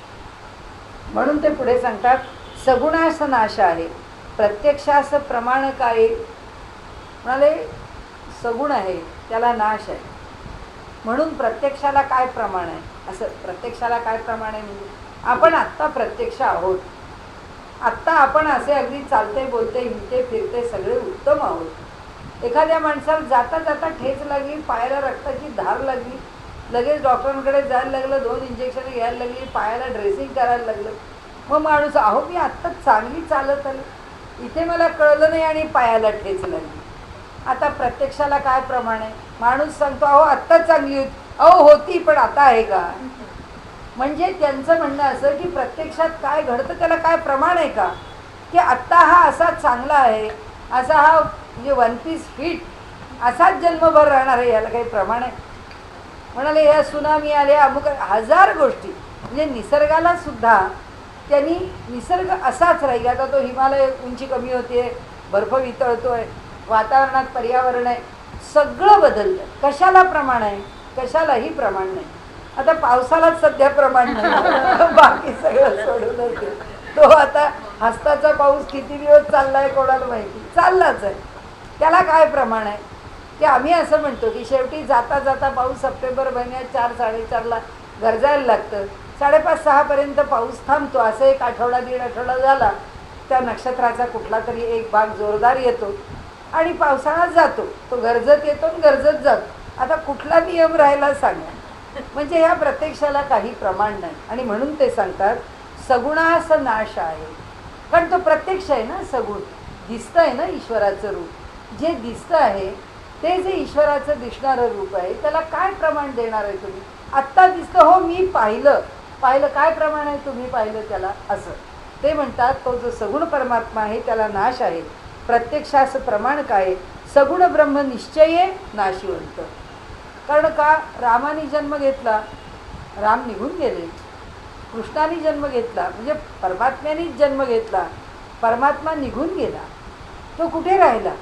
म्हणून ते पुढे सांगतात सगुणास नाश आहे प्रत्यक्षास प्रमाण काय. म्हणाले सगुण आहे त्याला नाश आहे, म्हणून प्रत्यक्षाला काय प्रमाण आहे? असं प्रत्यक्षाला काय प्रमाण आहे म्हणजे आपण आत्ता प्रत्यक्ष आहोत. आत्ता आपण असे अगदी चालते बोलते हिंडते फिरते सगळे उत्तम आहोत. एखाद्या माणसाला जाता जाता ठेच लागली, पायाला रक्ताची धार लागली, लगेच डॉक्टरांकडे जायला लागलं, 2 इंजेक्शन घ्यायला लागली, पायाला ड्रेसिंग करायला लागलं, मग माणूस अहो मी आत्ताच चांगली चालत आलो, इथे मला कळलं नाही आणि पायाला ठेच लागली. आता प्रत्यक्षाला काय प्रमाण आहे? माणूस सांगतो अहो आत्ताच चांगली होती, अहो होती पण आता आहे का? म्हणजे त्यांचं म्हणणं असं की प्रत्यक्षात काय घडतं त्याला काय प्रमाण आहे का? की आत्ता हा असा चांगला आहे, असा हा म्हणजे वन पीस फिट असाच जन्मभर राहणार आहे, याला काही प्रमाण आहे? म्हणाले या सुनामी आले, अमुक हजार गोष्टी. म्हणजे निसर्गाला सुद्धा त्यांनी निसर्ग असाच राहील. आता तो हिमालय उंची कमी होते, बर्फ वितळतोय, वातावरणात पर्यावरण आहे, सगळं बदललं. कशाला प्रमाण आहे? कशालाही प्रमाण नाही. आता पावसालाच सध्या प्रमाण नाही, बाकी सगळं सोडूनच दे. तो आता हस्ताचा पाऊस किती दिवस चाललाय कोणाला माहिती, चाललाच आहे. त्याला काय प्रमाण आहे? की आम्ही असं म्हणतो की शेवटी जाता जाता पाऊस सप्टेंबर महिन्यात 4-4:30ला गरजायला लागतं, 5:30-6पर्यंत पाऊस थांबतो. असं एक आठवडा 1.5 आठवडा झाला, त्या नक्षत्राचा कुठला तरी एक भाग जोरदार येतो आणि पावसाळा जातो. तो गरजत येतो आणि गरजत जातो. आता कुठला नियम राहायला सांगा? म्हणजे ह्या प्रत्यक्षाला काही प्रमाण नाही. आणि म्हणून ते सांगतात सगुणास नाश आहे. कारण तो प्रत्यक्ष आहे ना, सगुण दिसतं आहे ना ईश्वराचं रूप. जे दिसतं आहे ते जे ईश्वराचं दिसणारं रूप आहे त्याला काय प्रमाण देणार आहे तुम्ही? आत्ता दिसतं, हो मी पाहिलं, पाहिलं काय प्रमाण आहे तुम्ही पाहिलं त्याला? असं ते म्हणतात. तो जो सगुण परमात्मा आहे त्याला नाश आहे. प्रत्यक्षाचं प्रमाण काय? सगुण ब्रह्म निश्चये नाशिवंत. कारण का? रामाने जन्म घेतला, राम निघून गेले. कृष्णाने जन्म घेतला म्हणजे परमात्म्यानेच जन्म घेतला, परमात्मा निघून गेला, तो कुठे राहिला?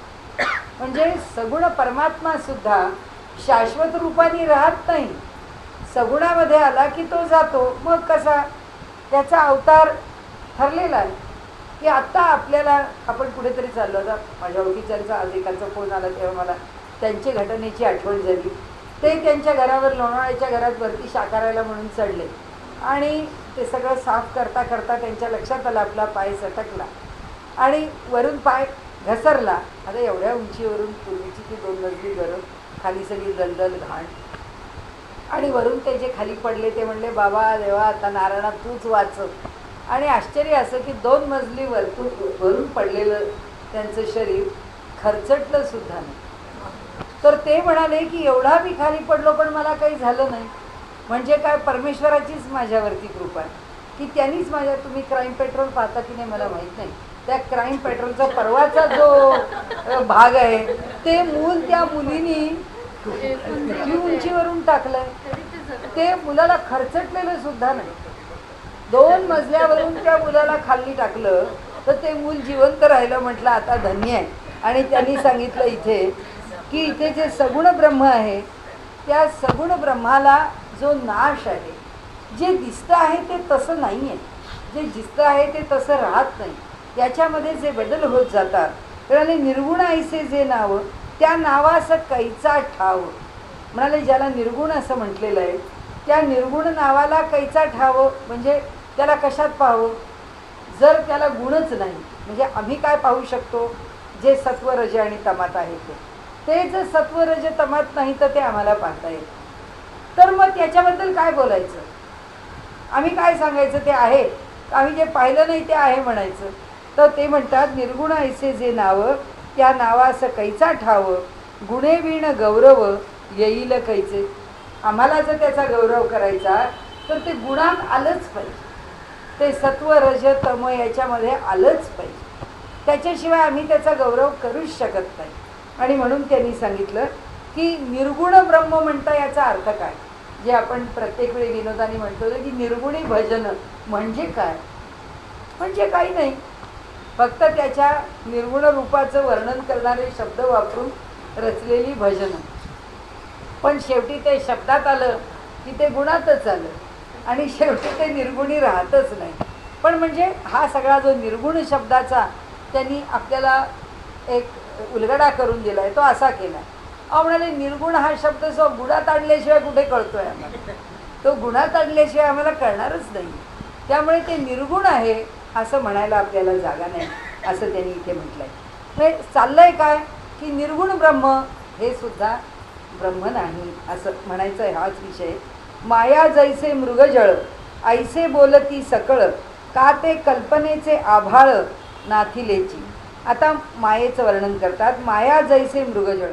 म्हणजे सगुण परमात्मा सुद्धा शाश्वत रूपाने राहत नाही. सगुणामध्ये आला की तो जातो. मग कसा? त्याचा अवतार ठरलेला आहे की आत्ता आपल्याला आपण कुठेतरी चाललो. आता माझ्या ओळखीच्यांचा आज एकाचा फोन आला तेव्हा मला त्यांची घटनेची आठवण झाली. ते त्यांच्या घरावर लोणावळ्याच्या घरात वरती शाकारायला म्हणून चढले आणि ते सगळं साफ करता करता त्यांच्या लक्षात आलं आपला पाय सटकला आणि वरून पाय घसरला. आता एवढ्या उंचीवरून पूर्वीची ती 2 मजली घरं, खाली सगळी दलदल घाण, आणि वरून ते जे खाली पडले ते म्हणले बाबा देवा आता नारायणा तूच वाचव. आणि आश्चर्य असं की 2 मजली वरून पडलेलं त्यांचं शरीर खरचटलं सुद्धा नाही. तर ते म्हणाले की एवढा मी खाली पडलो पण मला काही झालं नाही. म्हणजे काय? परमेश्वराचीच माझ्यावरती कृपा आहे की त्यांनीच माझ्या, तुम्ही क्राईम पेट्रोल पाहता की नाही मला माहीत नाही, त्या क्राईम पेट्रोलचा परवाचा जो भाग आहे ते मूल त्या मुलीनी किती उंचीवरून टाकलंय, ते मुलाला खरचटलेलं सुद्धा नाही. 2 मजल्यावरून त्या मुलाला खाली टाकलं तर ते मूल जिवंत राहिलं. म्हटलं आता धन्य आहे. आणि त्यांनी सांगितलं इथे की इथे जे सगुण ब्रह्म आहे त्या सगुण ब्रह्माला जो नाश आहे, जे दिसतं आहे ते तसं नाही आहे, जे दिसतं आहे ते तसं राहत नाही, त्याच्यामध्ये जे बदल होत जातात. म्हणाले निर्गुण ऐसे जे नाव त्या नावाचं कैचा ठाव. म्हणाले ज्याला निर्गुण असं म्हटलेलं आहे त्या निर्गुण नावाला कैचा ठाव. म्हणजे त्याला कशात पाहावं? जर त्याला गुणच नाही म्हणजे आम्ही काय पाहू शकतो? जे सत्व रज आणि तमात आहे ते जर सत्व रज तमात नाही तर ते आम्हाला पाहता येईल. तर मग त्याच्याबद्दल काय बोलायचं? आम्ही काय सांगायचं? ते आहे. आम्ही जे पाहिलं नाही ते आहे म्हणायचं. तर ते म्हणतात निर्गुण ऐसे जे नाव त्या नावास कैचा ठाव, गुणे विण गौरव येईल कैचे. आम्हाला जर त्याचा गौरव करायचा तर ते गुणात आलंच पाहिजे, ते सत्व रज तम याच्यामध्ये आलंच पाहिजे. त्याच्याशिवाय आम्ही त्याचा गौरव करूच शकत नाही. आणि म्हणून त्यांनी सांगितलं की निर्गुण ब्रह्म म्हणता याचा अर्थ काय? जे आपण प्रत्येक वेळी विनोदाने म्हणतो की निर्गुणी भजन म्हणजे काय? म्हणजे काही नाही, फक्त त्याच्या निर्गुण रूपाचं वर्णन करणारे शब्द वापरून रचलेली भजन. पण शेवटी ते शब्दात आलं की ते गुणातच आलं आणि शेवटी ते निर्गुणी राहतच नाही. पण म्हणजे हा सगळा जो निर्गुण शब्दाचा त्यांनी आपल्याला एक उलगडा करून दिला आहे तो असा केला. म्हणाले निर्गुण हा शब्द जो गुणात आणल्याशिवाय कुठे कळतोय आम्हाला? तो गुणात आणल्याशिवाय आम्हाला कळणारच नाही. त्यामुळे ते निर्गुण आहे असं म्हणायला आपल्याला जागा नाही असं त्यांनी इथे म्हटलंय. म्हणजे चाललंय काय की निर्गुण ब्रह्म हे सुद्धा ब्रह्म नाही असं म्हणायचं आहे. हाच विषय. माया जैसे मृगजळ ऐसे बोलती सकळ का ते कल्पनेचे आभाळ नाथिलेची. आता मायेचं वर्णन करतात. माया जैसे मृगजळ.